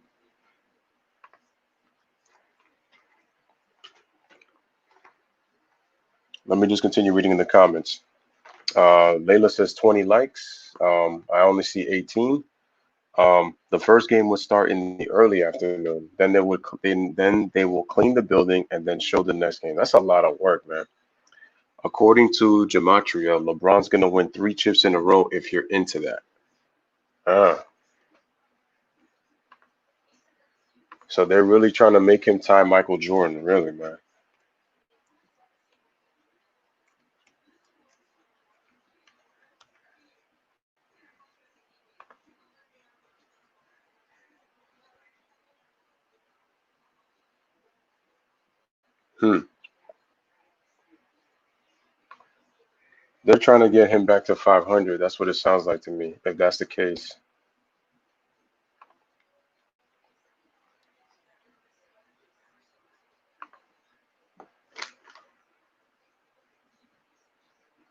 Let me just continue reading in the comments. Layla says 20 likes. I only see 18. The first game would start in the early afternoon. Then they will clean the building and then show the next game. That's a lot of work, man. According to Gematria, LeBron's gonna win 3 chips in a row if you're into that. Ah, so they're really trying to make him tie Michael Jordan, really, man. Hmm. They're trying to get him back to 500. That's what it sounds like to me. If that's the case,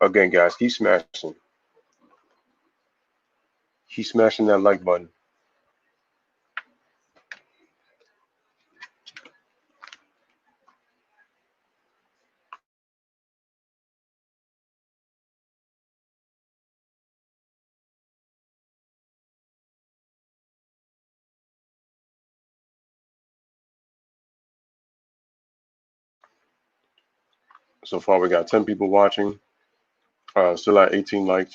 again, guys, keep smashing that like button. So far, we got 10 people watching. Still at 18 likes.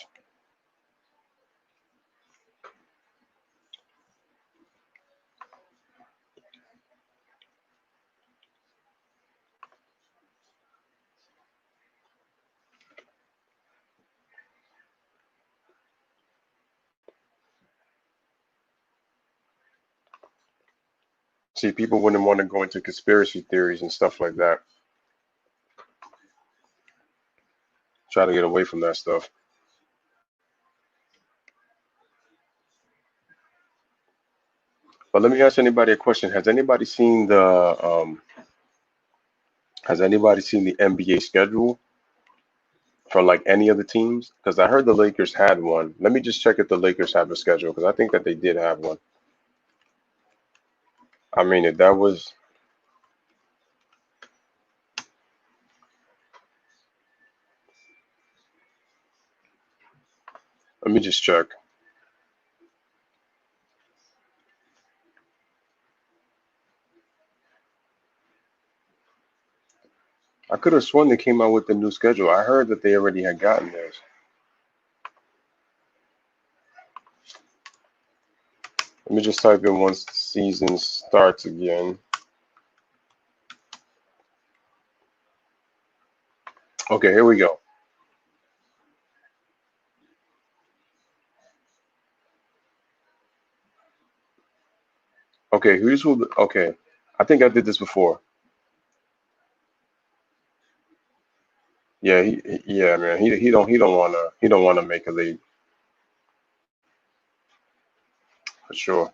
See, people wouldn't want to go into conspiracy theories and stuff like that. Try to get away from that stuff. But let me ask anybody a question. Has anybody seen the NBA schedule for like any of the teams? Because I heard the Lakers had one. Let me just check if the Lakers have a schedule because I think that they did have one. I mean, if that was, let me just check. I could have sworn they came out with the new schedule. I heard that they already had gotten theirs. Let me just type in once the season starts again. Okay, here we go. Okay, here's who. Okay, I think I did this before. Yeah, yeah, man. He don't wanna make a league for sure.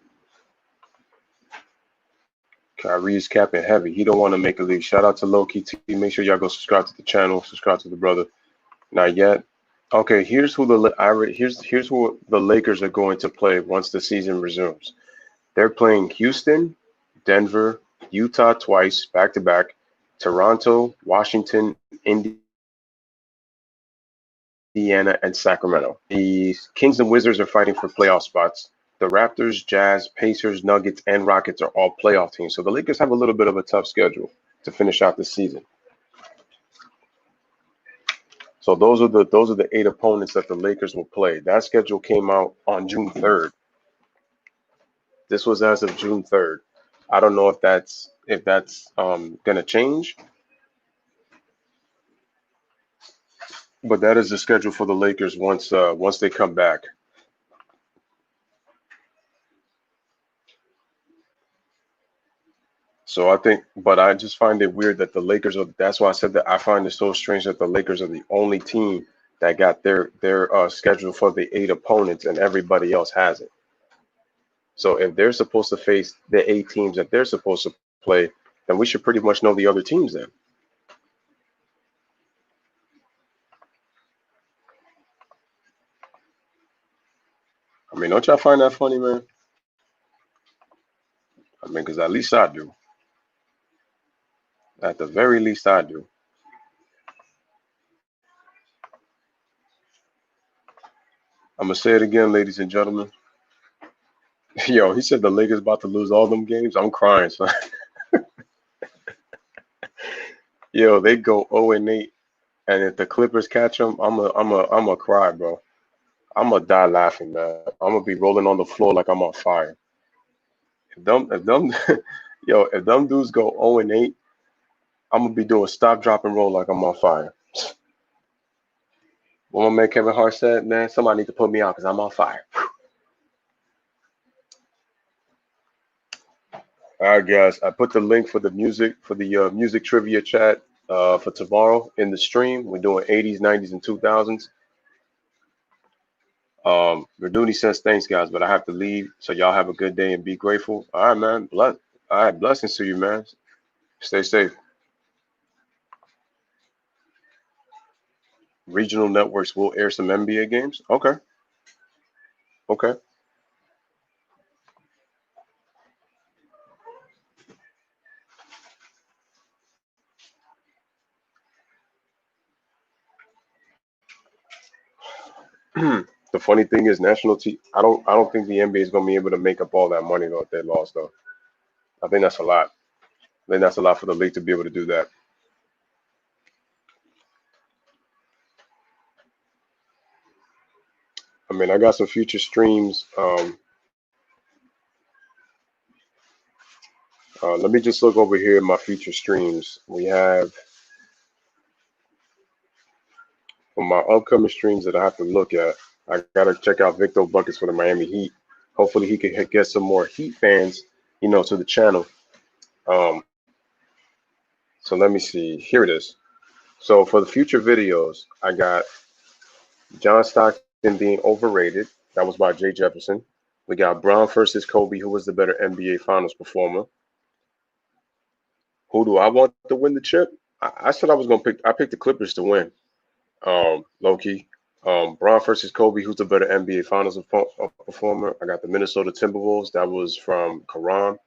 Kyrie's capping heavy. He don't want to make a league. Shout out to Low Key T. Make sure y'all go subscribe to the channel. Subscribe to the brother. Not yet. Okay, here's who the Lakers are going to play once the season resumes. They're playing Houston, Denver, Utah twice, back to back, Toronto, Washington, Indiana, and Sacramento. The Kings and Wizards are fighting for playoff spots. The Raptors, Jazz, Pacers, Nuggets, and Rockets are all playoff teams. So the Lakers have a little bit of a tough schedule to finish out the season. So those are the 8 opponents that the Lakers will play. That schedule came out on June 3rd. This was as of June 3rd. I don't know if that's gonna change, but that is the schedule for the Lakers once they come back. So I think, but I just find it weird that the Lakers are. That's why I said that I find it so strange that the Lakers are the only team that got their schedule for the 8 opponents, and everybody else hasn't. So if they're supposed to face the 8 teams that they're supposed to play, then we should pretty much know the other teams then. I mean, don't y'all find that funny, man? I mean, because at least I do. At the very least, I do. I'm gonna say it again, ladies and gentlemen. Yo, he said the Lakers about to lose all them games. I'm crying, son. Yo, they go 0-8, and if the Clippers catch them, I'm a cry, bro. I'm gonna die laughing, man. I'm gonna be rolling on the floor like I'm on fire. If them, yo, if them dudes go 0-8, I'm gonna be doing stop, drop, and roll like I'm on fire. What my man Kevin Hart said, man, somebody need to put me out because I'm on fire. All right, guys. I put the link for the music trivia chat for tomorrow in the stream. We're doing 80s, 90s, and 2000s. Verduni says thanks, guys, but I have to leave. So y'all have a good day and be grateful. All right, man. All right, blessings to you, man. Stay safe. Regional networks will air some NBA games. Okay, okay. The funny thing is, I don't think the NBA is gonna be able to make up all that money though if they lost though. I think that's a lot. I think that's a lot for the league to be able to do that. I mean, I got some future streams. Let me just look over here at my future streams. We have for my upcoming streams that I have to look at. I gotta check out Victor Buckets for the Miami Heat. Hopefully, he can get some more Heat fans, to the channel. Um, so let me see. Here it is. So for the future videos, I got John Stockton being overrated. That was by Jay Jefferson. We got Brown versus Kobe, who was the better NBA Finals performer. Who do I want to win the chip? I said I was gonna pick. I picked the Clippers to win. Low key. Brown versus Kobe, who's the better NBA Finals performer? I got the Minnesota Timberwolves. That was from Karan.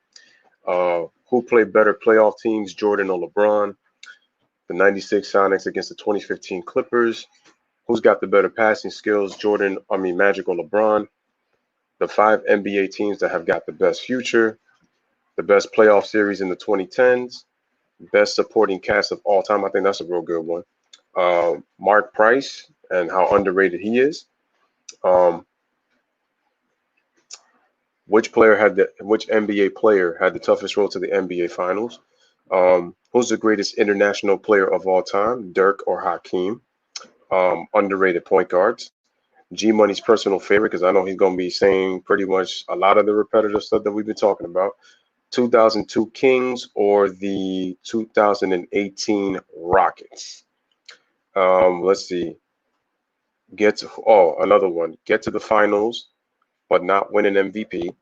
Who played better playoff teams, Jordan or LeBron? The 96 Sonics against the 2015 Clippers. Who's got the better passing skills, Magic or LeBron? The 5 NBA teams that have got the best future. The best playoff series in the 2010s. Best supporting cast of all time. I think that's a real good one. Mark Price and how underrated he is. Which NBA player had the toughest road to the NBA Finals? Who's the greatest international player of all time, Dirk or Hakeem? Underrated point guards. G Money's personal favorite, because I know he's going to be saying pretty much a lot of the repetitive stuff that we've been talking about. 2002 Kings or the 2018 Rockets? Let's see. Another one. Get to the finals, but not win an MVP.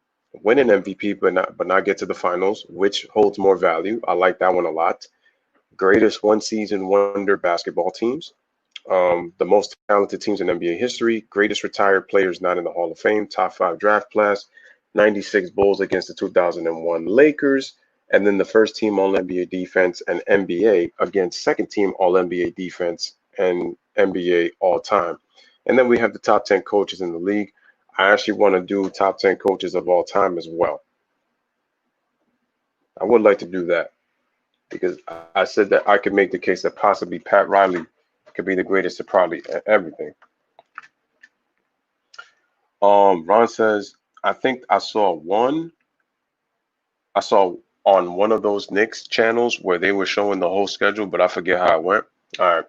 Win an MVP, but not get to the finals. Which holds more value? I like that one a lot. Greatest one season wonder basketball teams. The most talented teams in NBA history. Greatest retired players not in the Hall of Fame. Top 5 draft class. 96 Bulls against the 2001 Lakers. And then the first team All NBA defense and NBA against second team All NBA defense and NBA all time. And then we have the top 10 coaches in the league. I actually want to do top 10 coaches of all time as well. I would like to do that because I said that I could make the case that possibly Pat Riley Could be the greatest at probably everything. Ron says, I think I saw on one of those Knicks channels where they were showing the whole schedule, but I forget how it went. All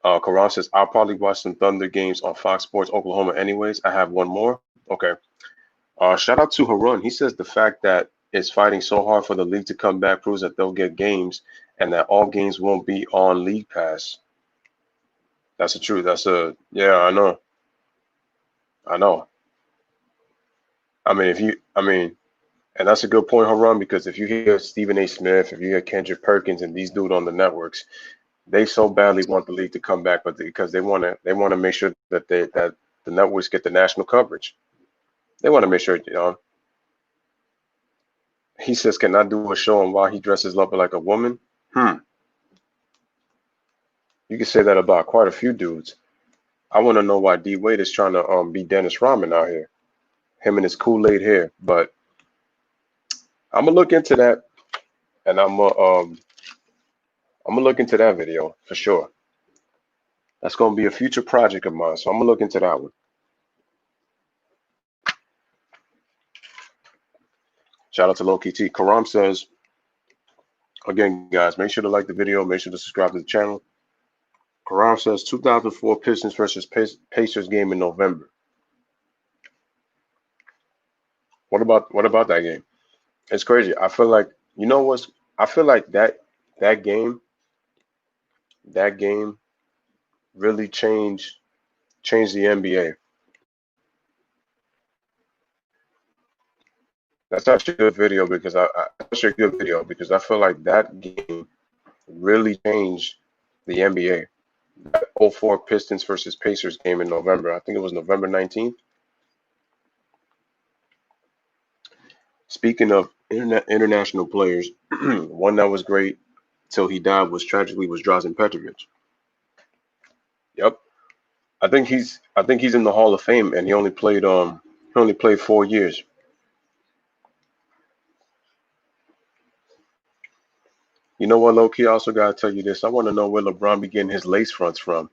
right. Karan says, I'll probably watch some Thunder games on Fox Sports Oklahoma anyways. I have one more. Okay. Shout out to Harun. He says the fact that it's fighting so hard for the league to come back proves that they'll get games and that all games won't be on League Pass. That's the truth. Yeah, I know. I know. And that's a good point, Harun, because if you hear Stephen A. Smith, if you hear Kendrick Perkins and these dudes on the networks, they so badly want the league to come back, but because they want to make sure that the networks get the national coverage. They want to make sure. He says, "Can I do a show on why he dresses up like a woman?" You can say that about quite a few dudes. I want to know why D Wade is trying to be Dennis Rodman out here, him and his Kool-Aid hair. But I'm gonna look into that, and I'm gonna look into that video for sure. That's gonna be a future project of mine, so I'm gonna look into that one. Shout out to Low Key T. Karam says, again, guys, make sure to like the video, make sure to subscribe to the channel. Karam says 2004 Pistons versus Pacers game in November. What about that game? It's crazy. I feel like I feel like that game really changed the NBA. That's actually a good video because I feel like that game really changed the NBA. That '04 Pistons versus Pacers game in November. I think it was November 19th. Speaking of international players, one that was great till he died was Drazen Petrovic. Yep. I think he's in the Hall of Fame and he only played 4 years. You know what, low key, I also gotta tell you this. I want to know where LeBron be getting his lace fronts from.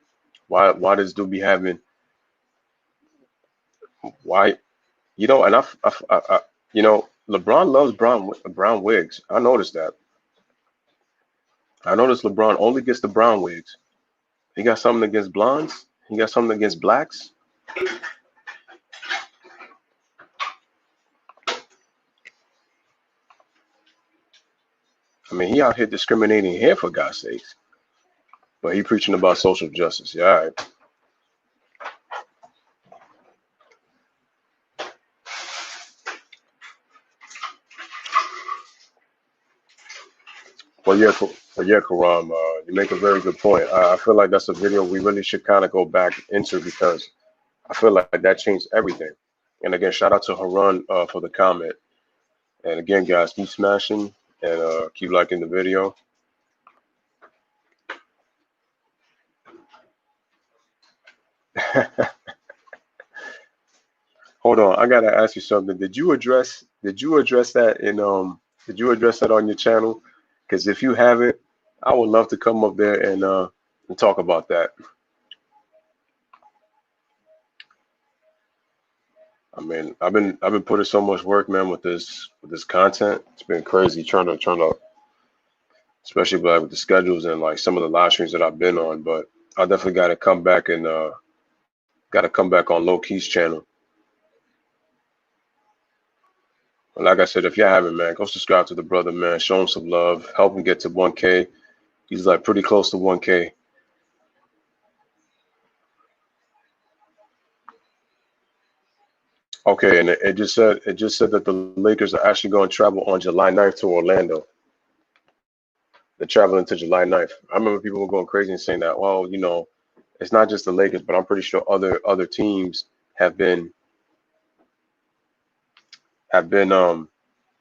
Why does dude be having why and LeBron loves brown wigs. I noticed that. I noticed LeBron only gets the brown wigs. He got something against blondes. He got something against blacks. I mean, he out here discriminating here for God's sakes. But he preaching about social justice. Yeah, all right. Karam, you make a very good point. I feel like that's a video we really should kind of go back into because I feel like that changed everything. And again, shout out to Harun for the comment. And again, guys, keep smashing and keep liking the video. Hold on, I gotta ask you something. Did you address that did you address that on your channel? Because if you haven't, I would love to come up there and talk about that. I mean, I've been putting so much work, man, with this content. It's been crazy trying to especially like with the schedules and like some of the live streams that I've been on. But I definitely got to come back and got to come back on Low Key's channel. But like I said, if you haven't, man, go subscribe to the brother, man. Show him some love. Help him get to 1K. He's like pretty close to 1K. Okay, and it just said that the Lakers are actually going to travel on July 9th to Orlando. They're traveling to July 9th. I remember people were going crazy and saying that, well, it's not just the Lakers, but I'm pretty sure other teams have been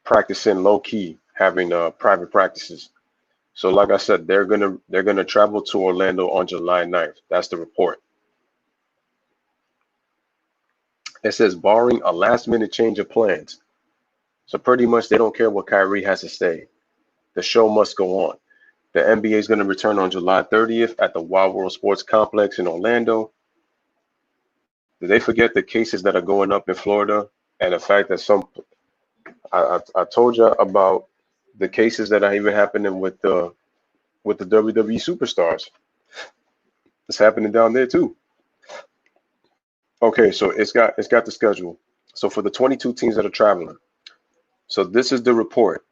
practicing low key, having private practices. So like I said, they're gonna travel to Orlando on July 9th. That's the report. It says barring a last minute change of plans. So pretty much they don't care what Kyrie has to say. The show must go on. The NBA is going to return on July 30th at the Wild World Sports Complex in Orlando. Did they forget the cases that are going up in Florida and the fact that I told you about the cases that are even happening with the WWE superstars. It's happening down there too. Okay, so it's got the schedule. So for the 22 teams that are traveling, so this is the report.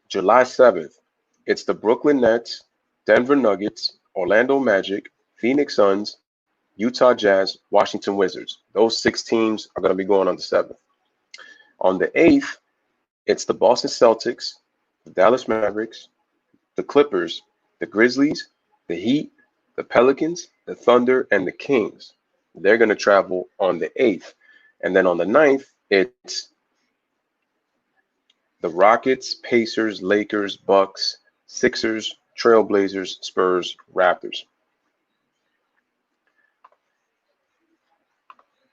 July 7th, it's the Brooklyn Nets, Denver Nuggets, Orlando Magic, Phoenix Suns, Utah Jazz, Washington Wizards. Those 6 teams are going to be going on the 7th. On the 8th, it's the Boston Celtics, the Dallas Mavericks, the Clippers, the Grizzlies, the Heat, the Pelicans, the Thunder, and the Kings. They're going to travel on the 8th. And then on the 9th, it's the Rockets, Pacers, Lakers, Bucks, Sixers, Trailblazers, Spurs, Raptors.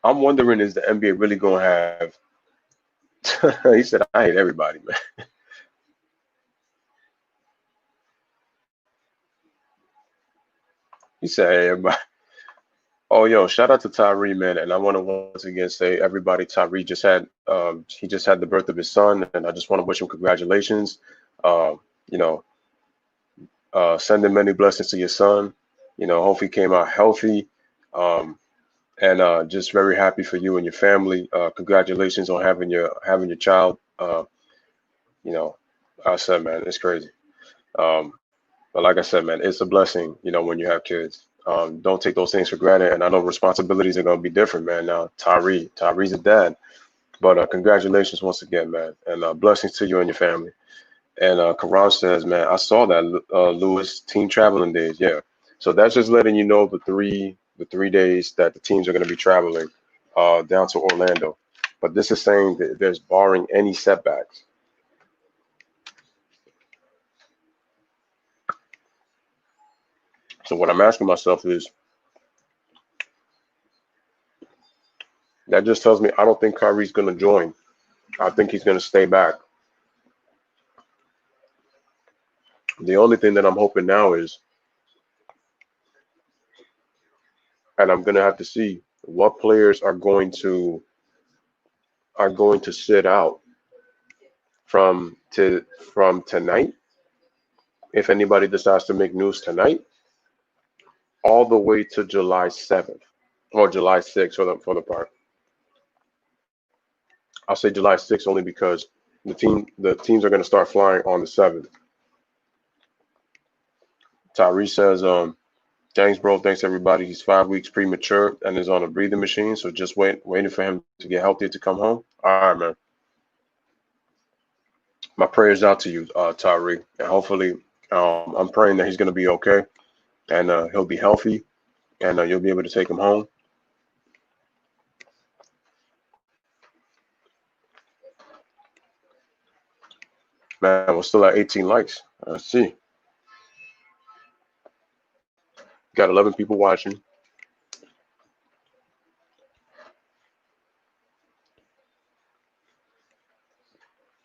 I'm wondering, is the NBA really going to have? He said, I hate everybody, man. He said, hey, everybody. Oh, yo, shout out to Tyree, man. And I want to once again say, everybody, Tyree he just had the birth of his son. And I just want to wish him congratulations. You know, send him many blessings to your son. Hope he came out healthy. Um, and just very happy for you and your family. Congratulations on having your child. You know, I said, man, it's crazy. Um, but like I said, man, it's a blessing. When you have kids, don't take those things for granted. And I know responsibilities are gonna be different, man. Now, Tyree's a dad, but congratulations once again, man, and blessings to you and your family. And Karan says, man, I saw that Lewis team traveling days. Yeah, so that's just letting you know the three days that the teams are going to be traveling down to Orlando. But this is saying that there's barring any setbacks. So what I'm asking myself is, that just tells me I don't think Kyrie's going to join. I think he's going to stay back. The only thing that I'm hoping now is, and I'm going to have to see what players are going to sit out from tonight, if anybody decides to make news tonight, all the way to July 7th or July 6th for the part. I'll say July 6th only because the teams are going to start flying on the 7th. Tyree says, thanks, bro. Thanks, everybody. He's 5 weeks premature and is on a breathing machine. So just waiting for him to get healthy to come home. All right, man. My prayers out to you, Tyree. And hopefully, I'm praying that he's going to be okay and he'll be healthy and you'll be able to take him home. Man, we're still at 18 likes. Let's see. Got 11 people watching.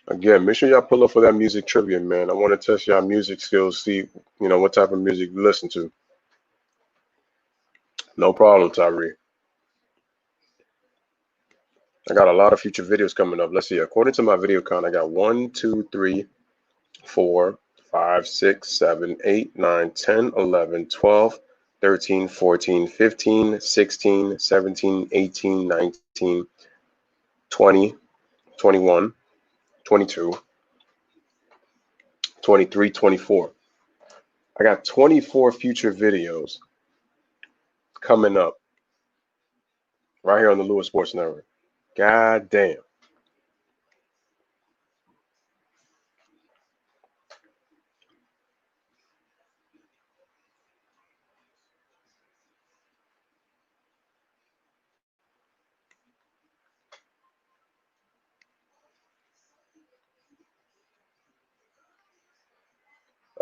Again, make sure y'all pull up for that music trivia, man. I want to test y'all music skills, see, what type of music you listen to. No problem, Tyree. I got a lot of future videos coming up. Let's see. According to my video count, I got 1, 2, 3, 4, 5, 6, 7, 8, 9, 10, 11, 12, 13, 14, 15, 16, 17, 18, 19, 20, 21, 22, 23, 24. I got 24 future videos coming up right here on the Lewis Sports Network. God damn.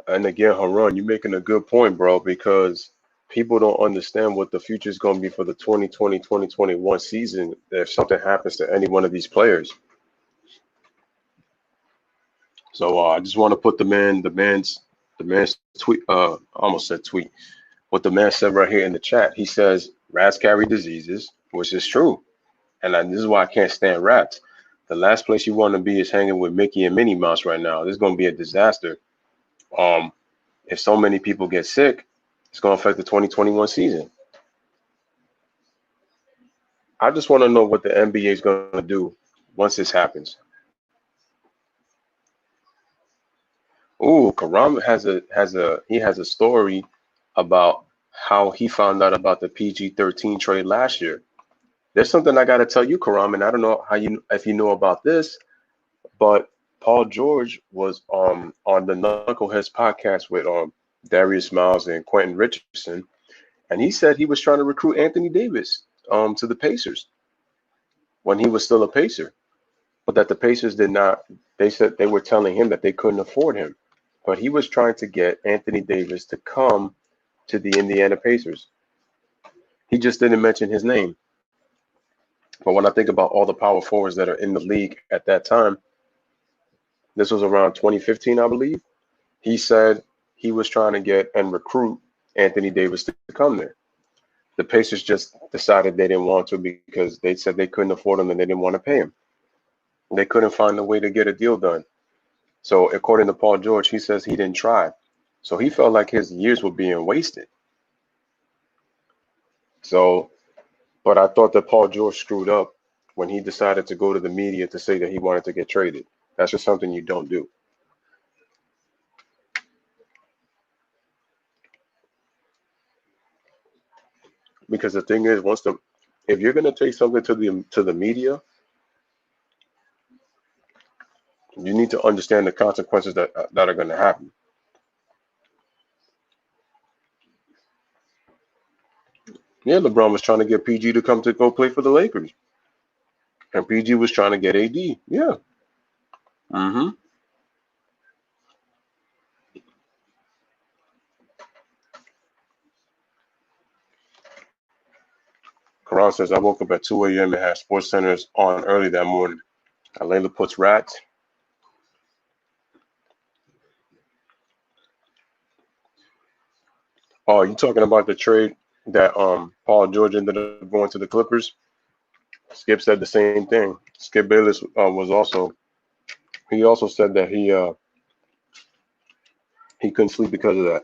And again, Harun, you're making a good point, bro, because people don't understand what the future is going to be for the 2020-2021 season if something happens to any one of these players. So I just want to put the man's The man's tweet, I almost said tweet. What the man said right here in the chat. He says rats carry diseases, which is true. And this is why I can't stand rats. The last place you want to be is hanging with Mickey and Minnie Mouse right now. This is going to be a disaster. Um, if so many people get sick, it's going to affect the 2021 season. I just want to know what the NBA is going to do once this happens. Ooh, Karam has a story about how he found out about the PG-13 trade last year. There's something I got to tell you, Karam, and I don't know how you if you know about this, but Paul George was on the Knuckleheads podcast with Darius Miles and Quentin Richardson, and he said he was trying to recruit Anthony Davis to the Pacers when he was still a Pacer, but that the Pacers did not. They said they were telling him that they couldn't afford him, but he was trying to get Anthony Davis to come to the Indiana Pacers. He just didn't mention his name. But when I think about all the power forwards that are in the league at that time, this was around 2015, I believe. He said he was trying to get and recruit Anthony Davis to come there. The Pacers just decided they didn't want to because they said they couldn't afford him and they didn't want to pay him. They couldn't find a way to get a deal done. So, according to Paul George, he says he didn't try. So, he felt like his years were being wasted. So, but I thought that Paul George screwed up when he decided to go to the media to say that he wanted to get traded. That's just something you don't do. Because the thing is, if you're gonna take something to the media, you need to understand the consequences that are gonna happen. Yeah, LeBron was trying to get PG to come to go play for the Lakers, and PG was trying to get AD. Yeah. Mm-hmm. Karan says I woke up at 2 a.m. and had Sports Centers on early that morning. Layla puts rats. Oh, you talking about the trade that Paul George ended up going to the Clippers? Skip said the same thing. Skip Bayless was also he also said that he couldn't sleep because of that.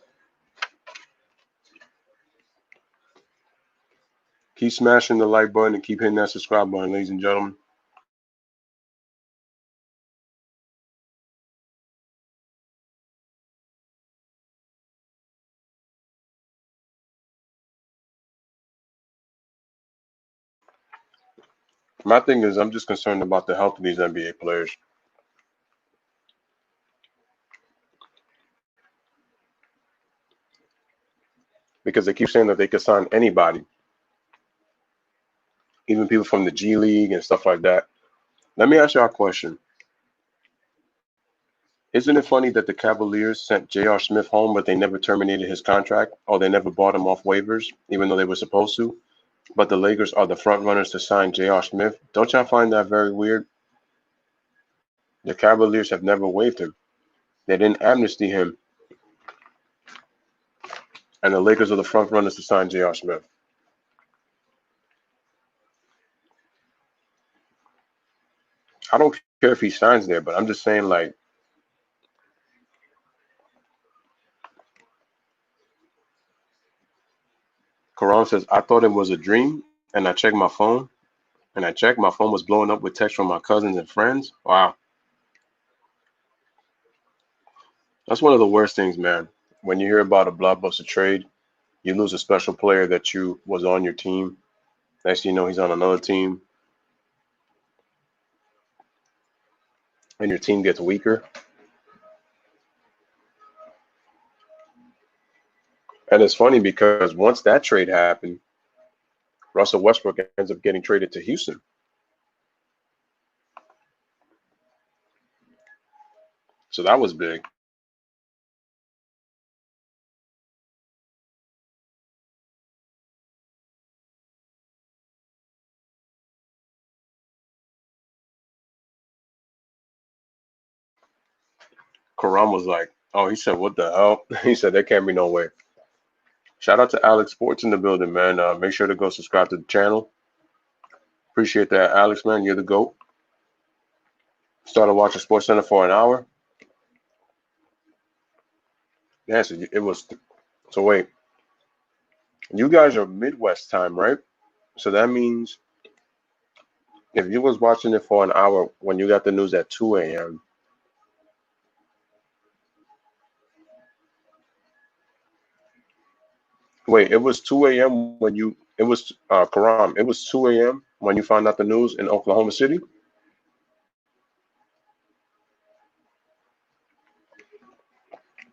Keep smashing the like button and keep hitting that subscribe button, ladies and gentlemen. My thing is, I'm just concerned about the health of these NBA players because they keep saying that they could sign anybody, even people from the G League and stuff like that. Let me ask you a question. Isn't it funny that the Cavaliers sent J.R. Smith home, but they never terminated his contract, or they never bought him off waivers, even though they were supposed to? But the Lakers are the front runners to sign J.R. Smith. Don't y'all find that very weird? The Cavaliers have never waived him. They didn't amnesty him, and the Lakers are the front runners to sign J.R. Smith. I don't care if he signs there, but I'm just saying, like, Karan says, I thought it was a dream, and I checked my phone, and I checked my phone was blowing up with texts from my cousins and friends. Wow, that's one of the worst things, man. When you hear about a blockbuster trade, you lose a special player that you was on your team. Next thing you know, he's on another team, and your team gets weaker. And it's funny because once that trade happened, Russell Westbrook ends up getting traded to Houston. So that was big. Karam was like, Oh, he said, what the hell? He said, there can't be no way. Shout out to Alex Sports in the building, man. Make sure to go subscribe to the channel. Appreciate that, Alex, man. You're the GOAT. Started watching Sports Center for an hour. Yeah, so it was. So wait, you guys are Midwest time, right? So that means if you was watching it for an hour when you got the news at 2 a.m. Wait, it was 2 a.m. when you. It was Karam. It was 2 a.m. when you found out the news in Oklahoma City.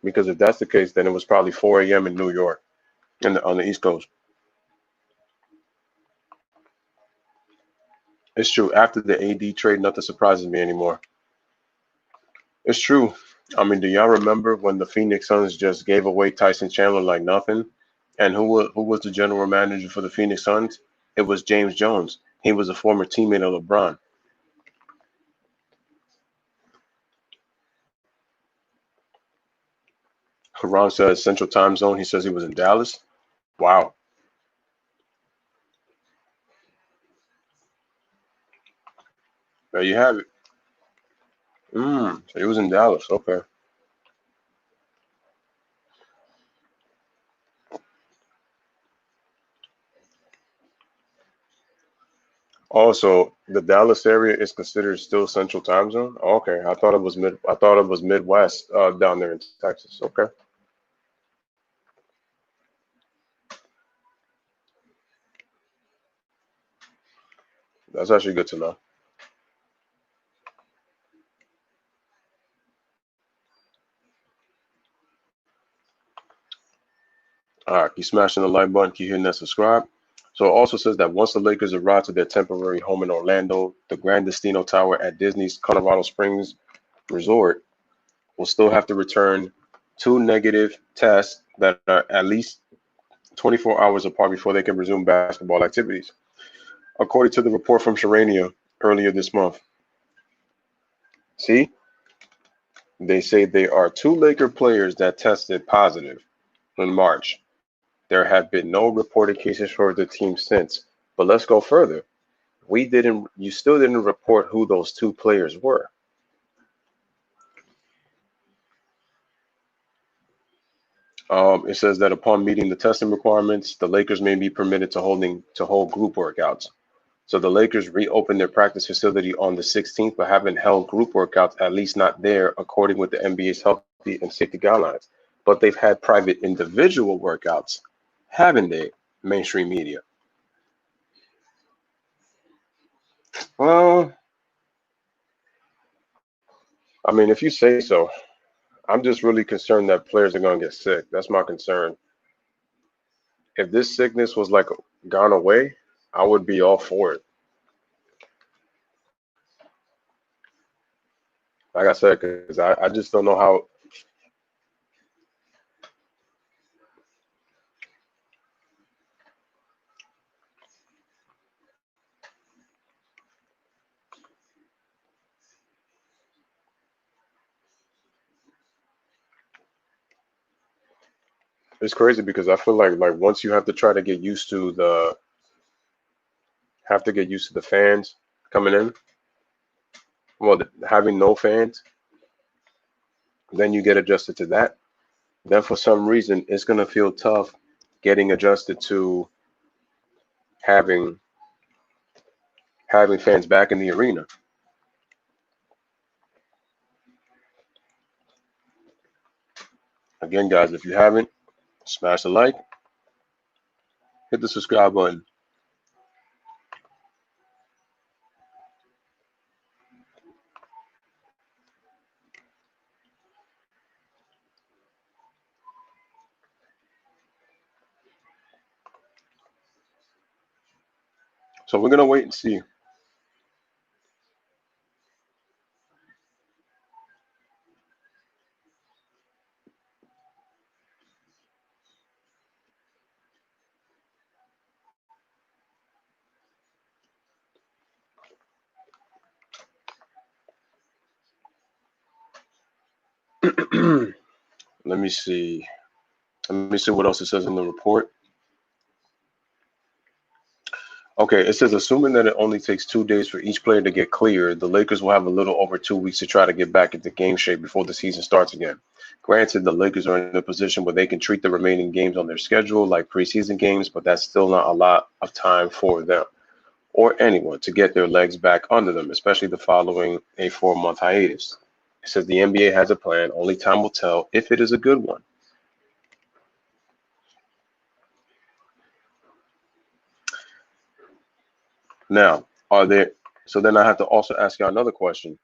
Because if that's the case, then it was probably 4 a.m. in New York, on the East Coast. It's true. After the AD trade, nothing surprises me anymore. It's true. I mean, do y'all remember when the Phoenix Suns just gave away Tyson Chandler like nothing? And who was the general manager for the Phoenix Suns? It was James Jones. He was a former teammate of LeBron. Ron says Central Time Zone. He says he was in Dallas. Wow. There you have it. So he was in Dallas. Okay. Also, the Dallas area is considered still Central Time Zone. Okay, I thought it was mid. I thought it was Midwest down there in Texas. Okay, that's actually good to know. All right, keep smashing the like button, keep hitting that subscribe. So it also says that once the Lakers arrive to their temporary home in Orlando, the Grand Destino Tower at Disney's Colorado Springs Resort will still have to return two negative tests that are at least 24 hours apart before they can resume basketball activities, according to the report from Sharania earlier this month. See, they say there are two Laker players that tested positive in March. There have been no reported cases for the team since. But let's go further. You still didn't report who those two players were. It says that upon meeting the testing requirements, the Lakers may be permitted to hold group workouts. So the Lakers reopened their practice facility on the 16th, but haven't held group workouts, at least not there, according with the NBA's healthy and safety guidelines. But they've had private individual workouts, haven't they? Mainstream media. Well, I mean, if you say so, I'm just really concerned that players are going to get sick. That's my concern. If this sickness was like gone away, I would be all for it. Like I said, because I just don't know how. It's crazy because I feel like once you have to try to get used to the fans coming in. Well, having no fans, then you get adjusted to that. Then for some reason, it's gonna feel tough getting adjusted to having having fans back in the arena. Again, guys, if you haven't, smash the like, hit the subscribe button. So we're gonna wait and see. Let me see. Let me see what else it says in the report. Okay, it says assuming that it only takes 2 days for each player to get cleared, the Lakers will have a little over 2 weeks to try to get back into game shape before the season starts again. Granted, the Lakers are in a position where they can treat the remaining games on their schedule like preseason games, but that's still not a lot of time for them or anyone to get their legs back under them, especially the following a 4-month hiatus. It says the NBA has a plan. Only time will tell if it is a good one. Now, are there? So then I have to also ask you another question.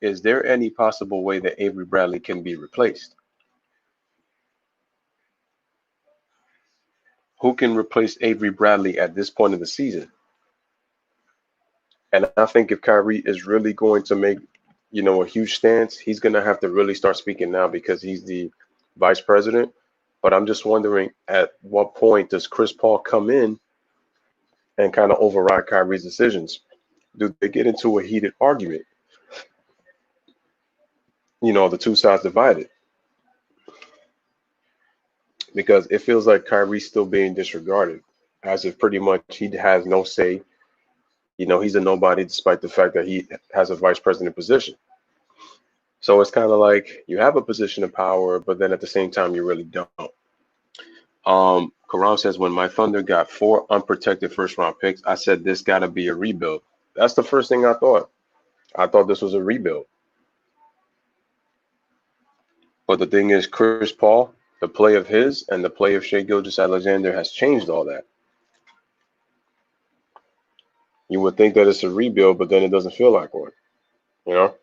Is there any possible way that Avery Bradley can be replaced? Who can replace Avery Bradley at this point of the season? And I think if Kyrie is really going to make, a huge stance, he's going to have to really start speaking now because he's the vice president. But I'm just wondering at what point does Chris Paul come in and kind of override Kyrie's decisions? Do they get into a heated argument? The two sides divided because it feels like Kyrie's still being disregarded as if pretty much he has no say. He's a nobody despite the fact that he has a vice president position. So it's kind of like you have a position of power, but then at the same time, you really don't. Karam says, when my Thunder got 4 unprotected first round picks, I said this got to be a rebuild. That's the first thing I thought. I thought this was a rebuild. But the thing is, Chris Paul, the play of his and the play of Shai Gilgeous-Alexander has changed all that. You would think that it's a rebuild, but then it doesn't feel like one, you know?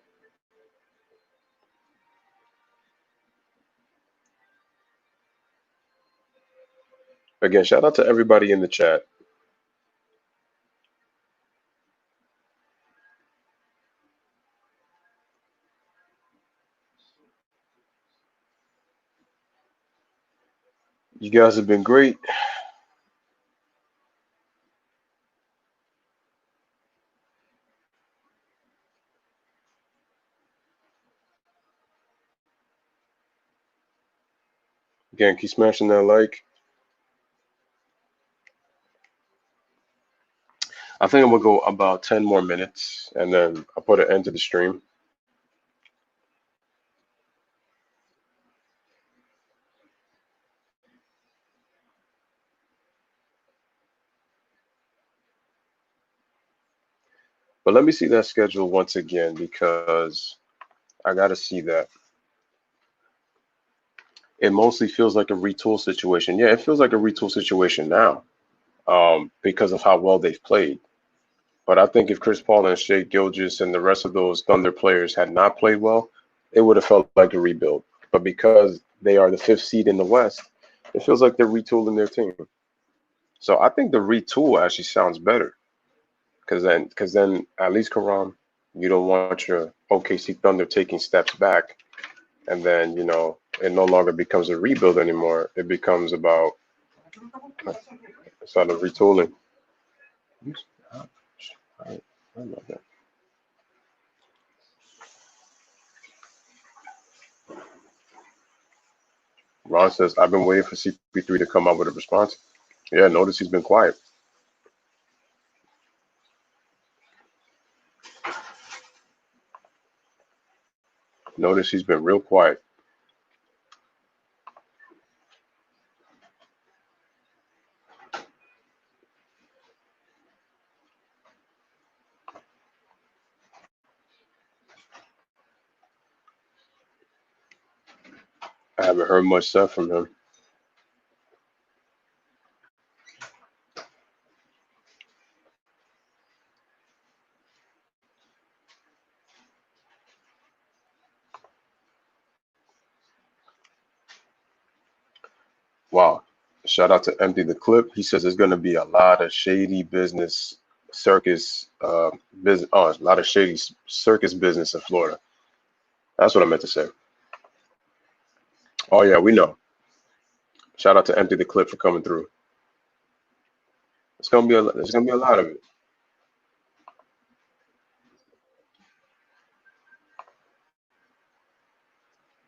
Again, shout out to everybody in the chat. You guys have been great. Again, keep smashing that like. I think I'm gonna go about 10 more minutes and then I'll put an end to the stream. But let me see that schedule once again because I gotta see that. It mostly feels like a retool situation. Yeah, it feels like a retool situation now, because of how well they've played. But I think if Chris Paul and Shai Gilgeous and the rest of those Thunder players had not played well, it would have felt like a rebuild. But because they are the 5th seed in the West, it feels like they're retooling their team. So I think the retool actually sounds better because then at least Karam, you don't want your OKC Thunder taking steps back, and then it no longer becomes a rebuild anymore. It becomes about sort of retooling. Ron says, I've been waiting for CP3 to come up with a response. Yeah, notice he's been quiet. Notice he's been real quiet. I haven't heard much stuff from him. Wow. Shout out to Empty the Clip. He says there's going to be a lot of shady business business. Oh, a lot of shady circus business in Florida. That's what I meant to say. Oh yeah, we know. Shout out to Empty the Clip for coming through. There's gonna be a lot of it.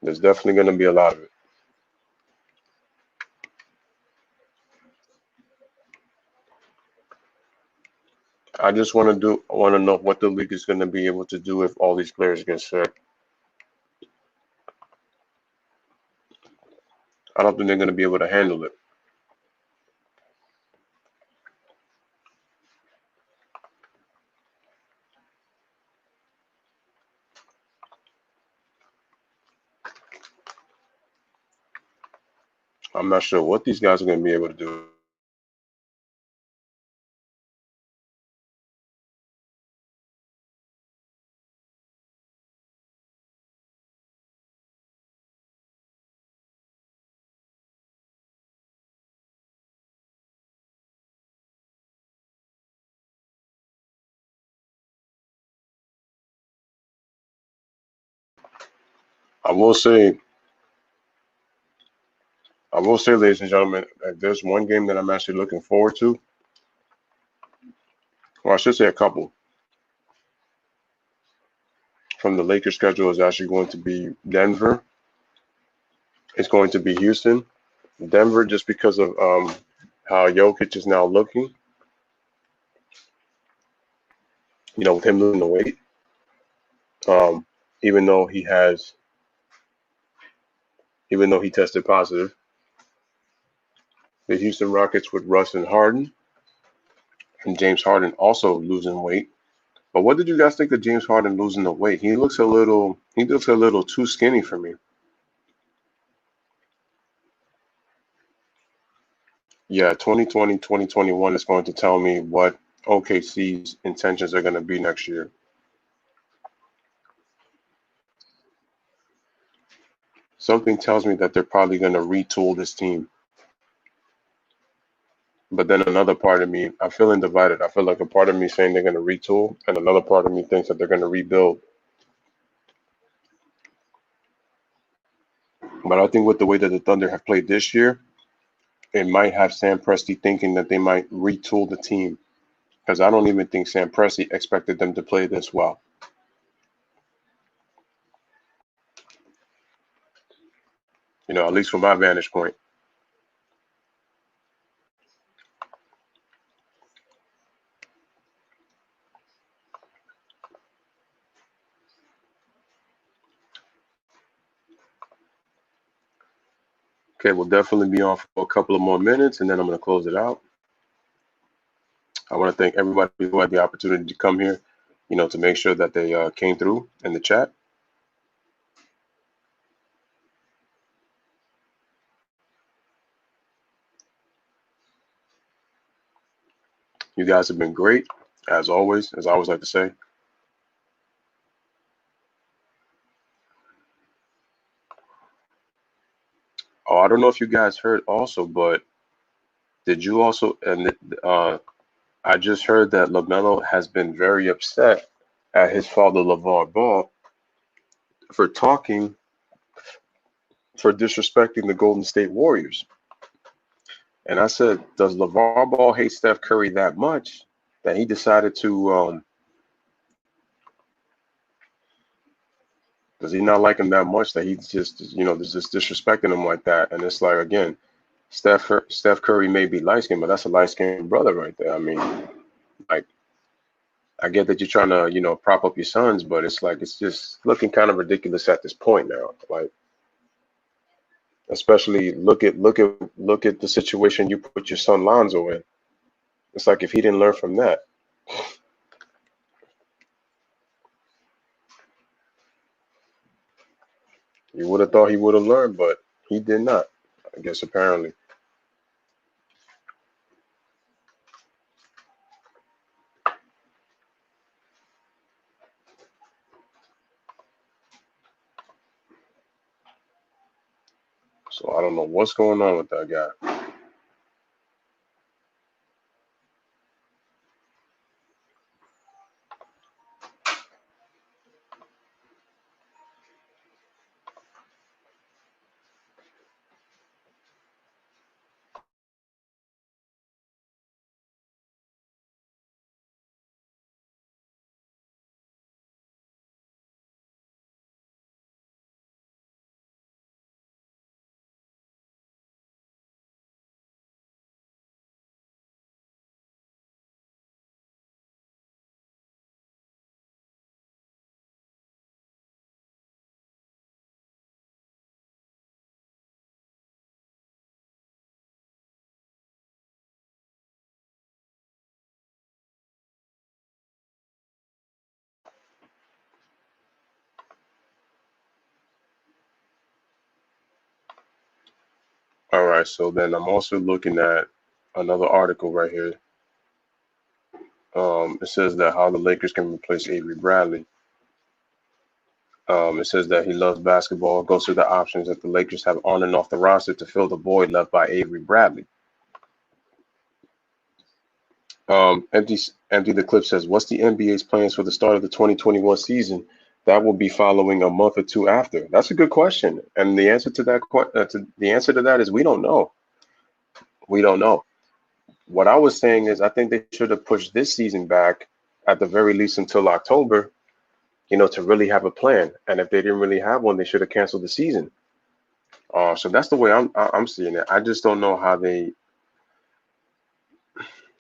There's definitely going to be a lot of it. I just want to know what the league is going to be able to do if all these players get sick. I don't think they're going to be able to handle it. I'm not sure what these guys are going to be able to do. I will say, ladies and gentlemen, if there's one game that I'm actually looking forward to, or I should say a couple, from the Lakers schedule is actually going to be Denver. It's going to be Houston. Denver, just because of how Jokic is now looking, with him losing the weight, um, even though he has, even though he tested positive, the Houston Rockets with Russ and Harden, and James Harden also losing weight. But what did you guys think of James Harden losing the weight? He looks a little too skinny for me. Yeah, 2020, 2021 is going to tell me what OKC's intentions are going to be next year. Something tells me that they're probably going to retool this team. But then another part of me, I'm feeling divided. I feel like a part of me saying they're going to retool, and another part of me thinks that they're going to rebuild. But I think with the way that the Thunder have played this year, it might have Sam Presti thinking that they might retool the team because I don't even think Sam Presti expected them to play this well. At least from my vantage point. Okay, we'll definitely be on for a couple of more minutes, and then I'm going to close it out. I want to thank everybody who had the opportunity to come here, to make sure that they came through in the chat. You guys have been great, as always, as I always like to say. Oh, I don't know if you guys heard also, but did you also, and I just heard that LaMelo has been very upset at his father, LeVar Ball, for talking, for disrespecting the Golden State Warriors. And I said, does LeVar Ball hate Steph Curry that much that he decided to, does he not like him that much that he's just disrespecting him like that? And it's like, again, Steph Curry may be light skinned, but that's a light skinned brother right there. I mean, like, I get that you're trying to, prop up your sons, but it's like it's just looking kind of ridiculous at this point now. Like, especially look at the situation you put your son Lonzo in. It's like if he didn't learn from that, you would have thought he would have learned, but he did not. I guess apparently. So I don't know what's going on with that guy. All right, so then I'm also looking at another article right here. It says that how the Lakers can replace Avery Bradley. It says that he loves basketball, goes through the options that the Lakers have on and off the roster to fill the void left by Avery Bradley. Empty, empty the clip says, "What's the NBA's plans for the start of the 2021 season? That will be following a month or two after." That's a good question, and the answer to the answer to that is we don't know. We don't know. What I was saying is I think they should have pushed this season back at the very least until October, to really have a plan. And if they didn't really have one, they should have canceled the season. So that's the way I'm seeing it. I just don't know how they.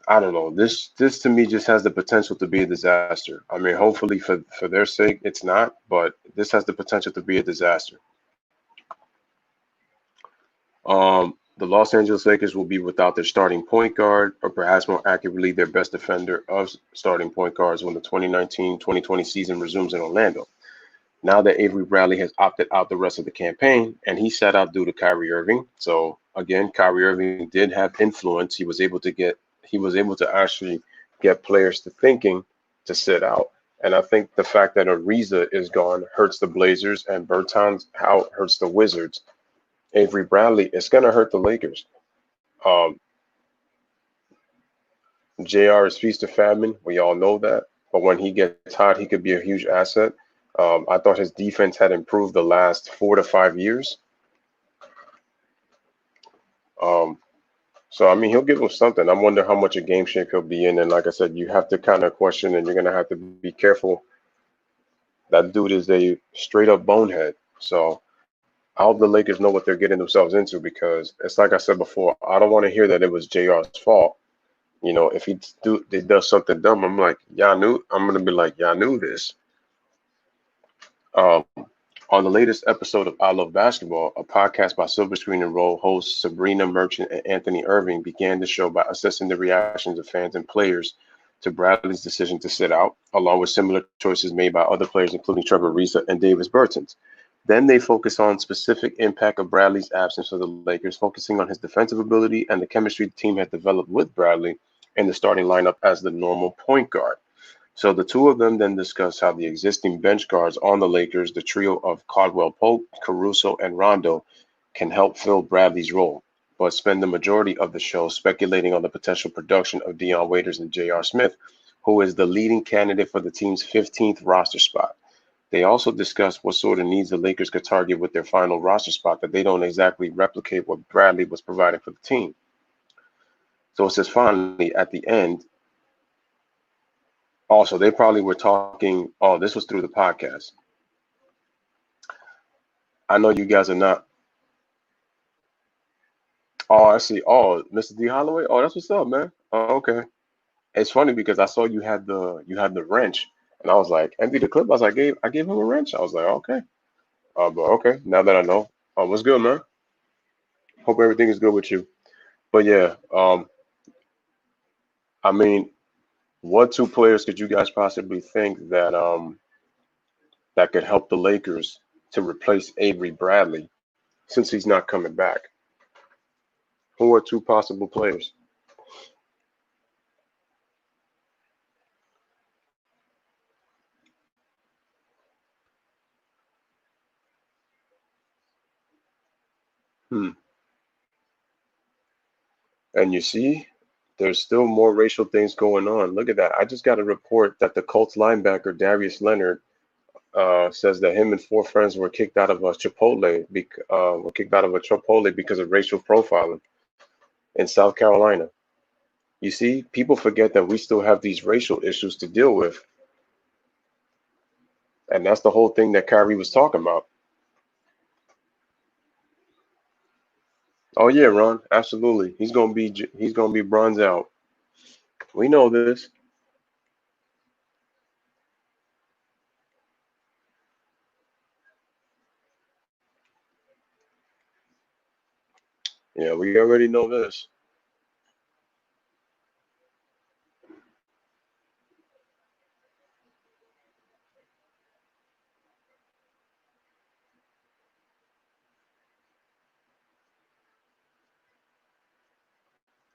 I don't know. This to me just has the potential to be a disaster. I mean, hopefully for their sake, it's not. But this has the potential to be a disaster. The Los Angeles Lakers will be without their starting point guard, or perhaps more accurately, their best defender of starting point guards when the 2019-2020 season resumes in Orlando. Now that Avery Bradley has opted out the rest of the campaign, and he sat out due to Kyrie Irving. So again, Kyrie Irving did have influence. He was able to actually get players to thinking to sit out. And I think the fact that Ariza is gone hurts the Blazers and Bertans out hurts the Wizards. Avery Bradley, it's gonna hurt the Lakers. Um, JR is feast or famine. We all know that. But when he gets hot, he could be a huge asset. I thought his defense had improved the last 4 to 5 years. Um, so I mean, he'll give him something. I wonder how much a game shape he'll be in. And like I said, you have to kind of question, and you're gonna have to be careful. That dude is a straight up bonehead. So I hope the Lakers know what they're getting themselves into because it's like I said before. I don't want to hear that it was JR's fault. If he does something dumb, I'm like, y'all knew. I'm gonna be like, y'all knew this. Um, on the latest episode of I Love Basketball, a podcast by Silver Screen and Roll hosts Sabrina Merchant and Anthony Irving began the show by assessing the reactions of fans and players to Bradley's decision to sit out, along with similar choices made by other players, including Trevor Ariza and Davis Bertans. Then they focus on specific impact of Bradley's absence for the Lakers, focusing on his defensive ability and the chemistry the team had developed with Bradley in the starting lineup as the normal point guard. So the two of them then discuss how the existing bench guards on the Lakers, the trio of Caldwell Pope, Caruso, and Rondo, can help fill Bradley's role, but spend the majority of the show speculating on the potential production of Dion Waiters and J.R. Smith, who is the leading candidate for the team's 15th roster spot. They also discuss what sort of needs the Lakers could target with their final roster spot that they don't exactly replicate what Bradley was providing for the team. So it says finally at the end, also, they probably were talking. Oh, this was through the podcast. I know you guys are not. Oh, I see. Oh, Mr. D Holloway. Oh, that's what's up, man. Oh, okay. It's funny because I saw you had the wrench, and I was like, empty the clip. I gave him a wrench. I was like, okay. But okay. Now that I know, what's good, man? Hope everything is good with you. But yeah, I mean, what two players could you guys possibly think that could help the Lakers to replace Avery Bradley since he's not coming back? Who are two possible players? Hmm. And you see, there's still more racial things going on. Look at that. I just got a report that the Colts linebacker Darius Leonard says that him and four friends were kicked out of a Chipotle because of racial profiling in South Carolina. You see, people forget that we still have these racial issues to deal with, and that's the whole thing that Kyrie was talking about. Oh yeah, Ron, absolutely. He's gonna be bronze out. We know this. Yeah, we already know this.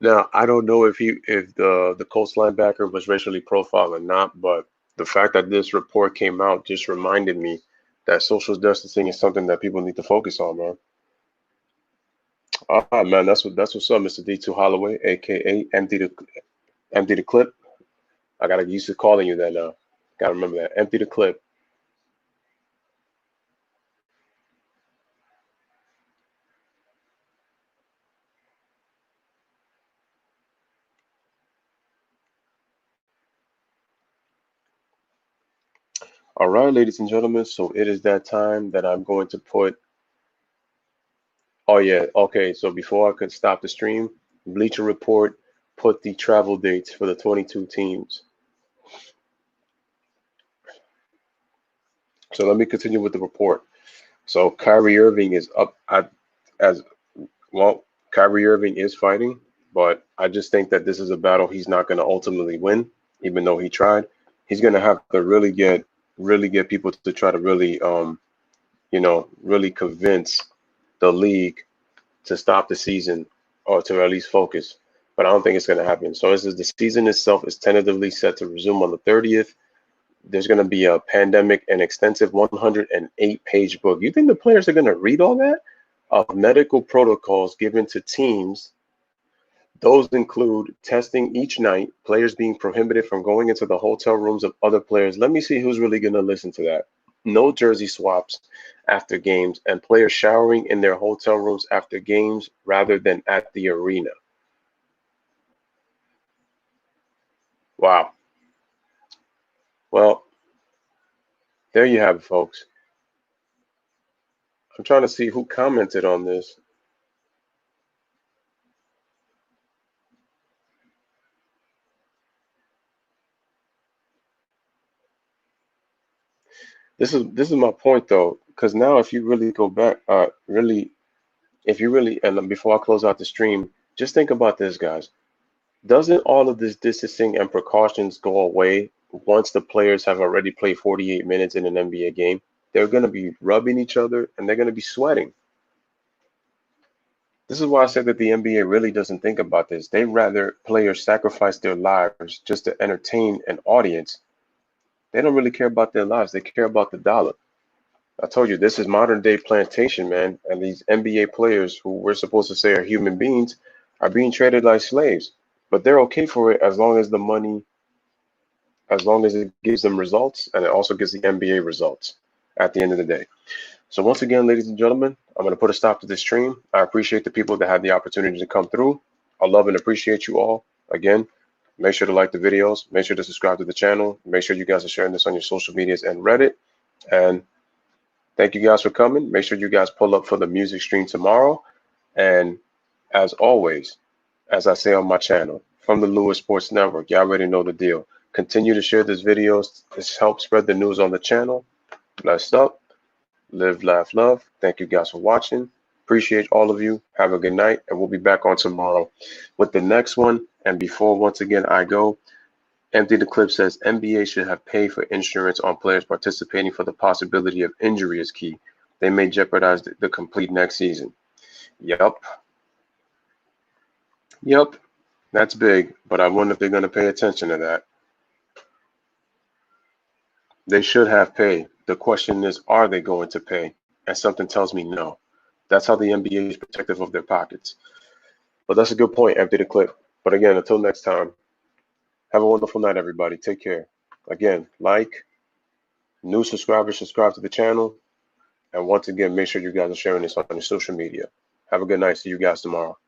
Now, I don't know if the Colts linebacker was racially profiled or not, but the fact that this report came out just reminded me that social distancing is something that people need to focus on, man. All right, man, that's what's up, Mr. D2 Holloway, aka empty the clip. I gotta get used to calling you that now. Gotta remember that. Empty the clip. All right, ladies and gentlemen. So it is that time that I'm going to put. Oh yeah, okay. So before I could stop the stream, Bleacher Report put the travel dates for the 22 teams. So let me continue with the report. So Kyrie Irving is up as well. Kyrie Irving is fighting, but I just think that this is a battle he's not going to ultimately win, even though he tried. He's going to have to really get people to try to really, really convince the league to stop the season or to at least focus. But I don't think it's going to happen. So this is the season itself is tentatively set to resume on the 30th. There's going to be a pandemic and extensive 108-page book. You think the players are going to read all that? Of medical protocols given to teams. Those include testing each night, players being prohibited from going into the hotel rooms of other players. Let me see who's really going to listen to that. No jersey swaps after games, and players showering in their hotel rooms after games rather than at the arena. Wow. Well, there you have it, folks. I'm trying to see who commented on this. This is my point though, because now if you really go back, really, if you really, and before I close out the stream, just think about this, guys. Doesn't all of this distancing and precautions go away once the players have already played 48 minutes in an NBA game? They're going to be rubbing each other and they're going to be sweating. This is why I said that the NBA really doesn't think about this. They rather players sacrifice their lives just to entertain an audience. They don't really care about their lives. They care about the dollar. I told you this is modern day plantation, man. And these NBA players who we're supposed to say are human beings are being traded like slaves. But they're okay for it as long as the money, as long as it gives them results and it also gives the NBA results at the end of the day. So once again, ladies and gentlemen, I'm going to put a stop to this stream. I appreciate the people that had the opportunity to come through. I love and appreciate you all. Again, make sure to like the videos. Make sure to subscribe to the channel. Make sure you guys are sharing this on your social medias and Reddit. And thank you guys for coming. Make sure you guys pull up for the music stream tomorrow. And as always, as I say on my channel, from the Lewis Sports Network, y'all already know the deal. Continue to share this video. This helps spread the news on the channel. Blessed up. Live, laugh, love. Thank you guys for watching. Appreciate all of you. Have a good night. And we'll be back on tomorrow with the next one. And before, once again, I go, Empty the Clip says NBA should have paid for insurance on players participating for the possibility of injury is key. They may jeopardize the complete next season. Yep. Yep. That's big. But I wonder if they're going to pay attention to that. They should have paid. The question is, are they going to pay? And something tells me no. That's how the NBA is protective of their pockets. But that's a good point. Empty the clip. But again, until next time, have a wonderful night, everybody. Take care. Again, like, new subscribers, subscribe to the channel. And once again, make sure you guys are sharing this on your social media. Have a good night. See you guys tomorrow.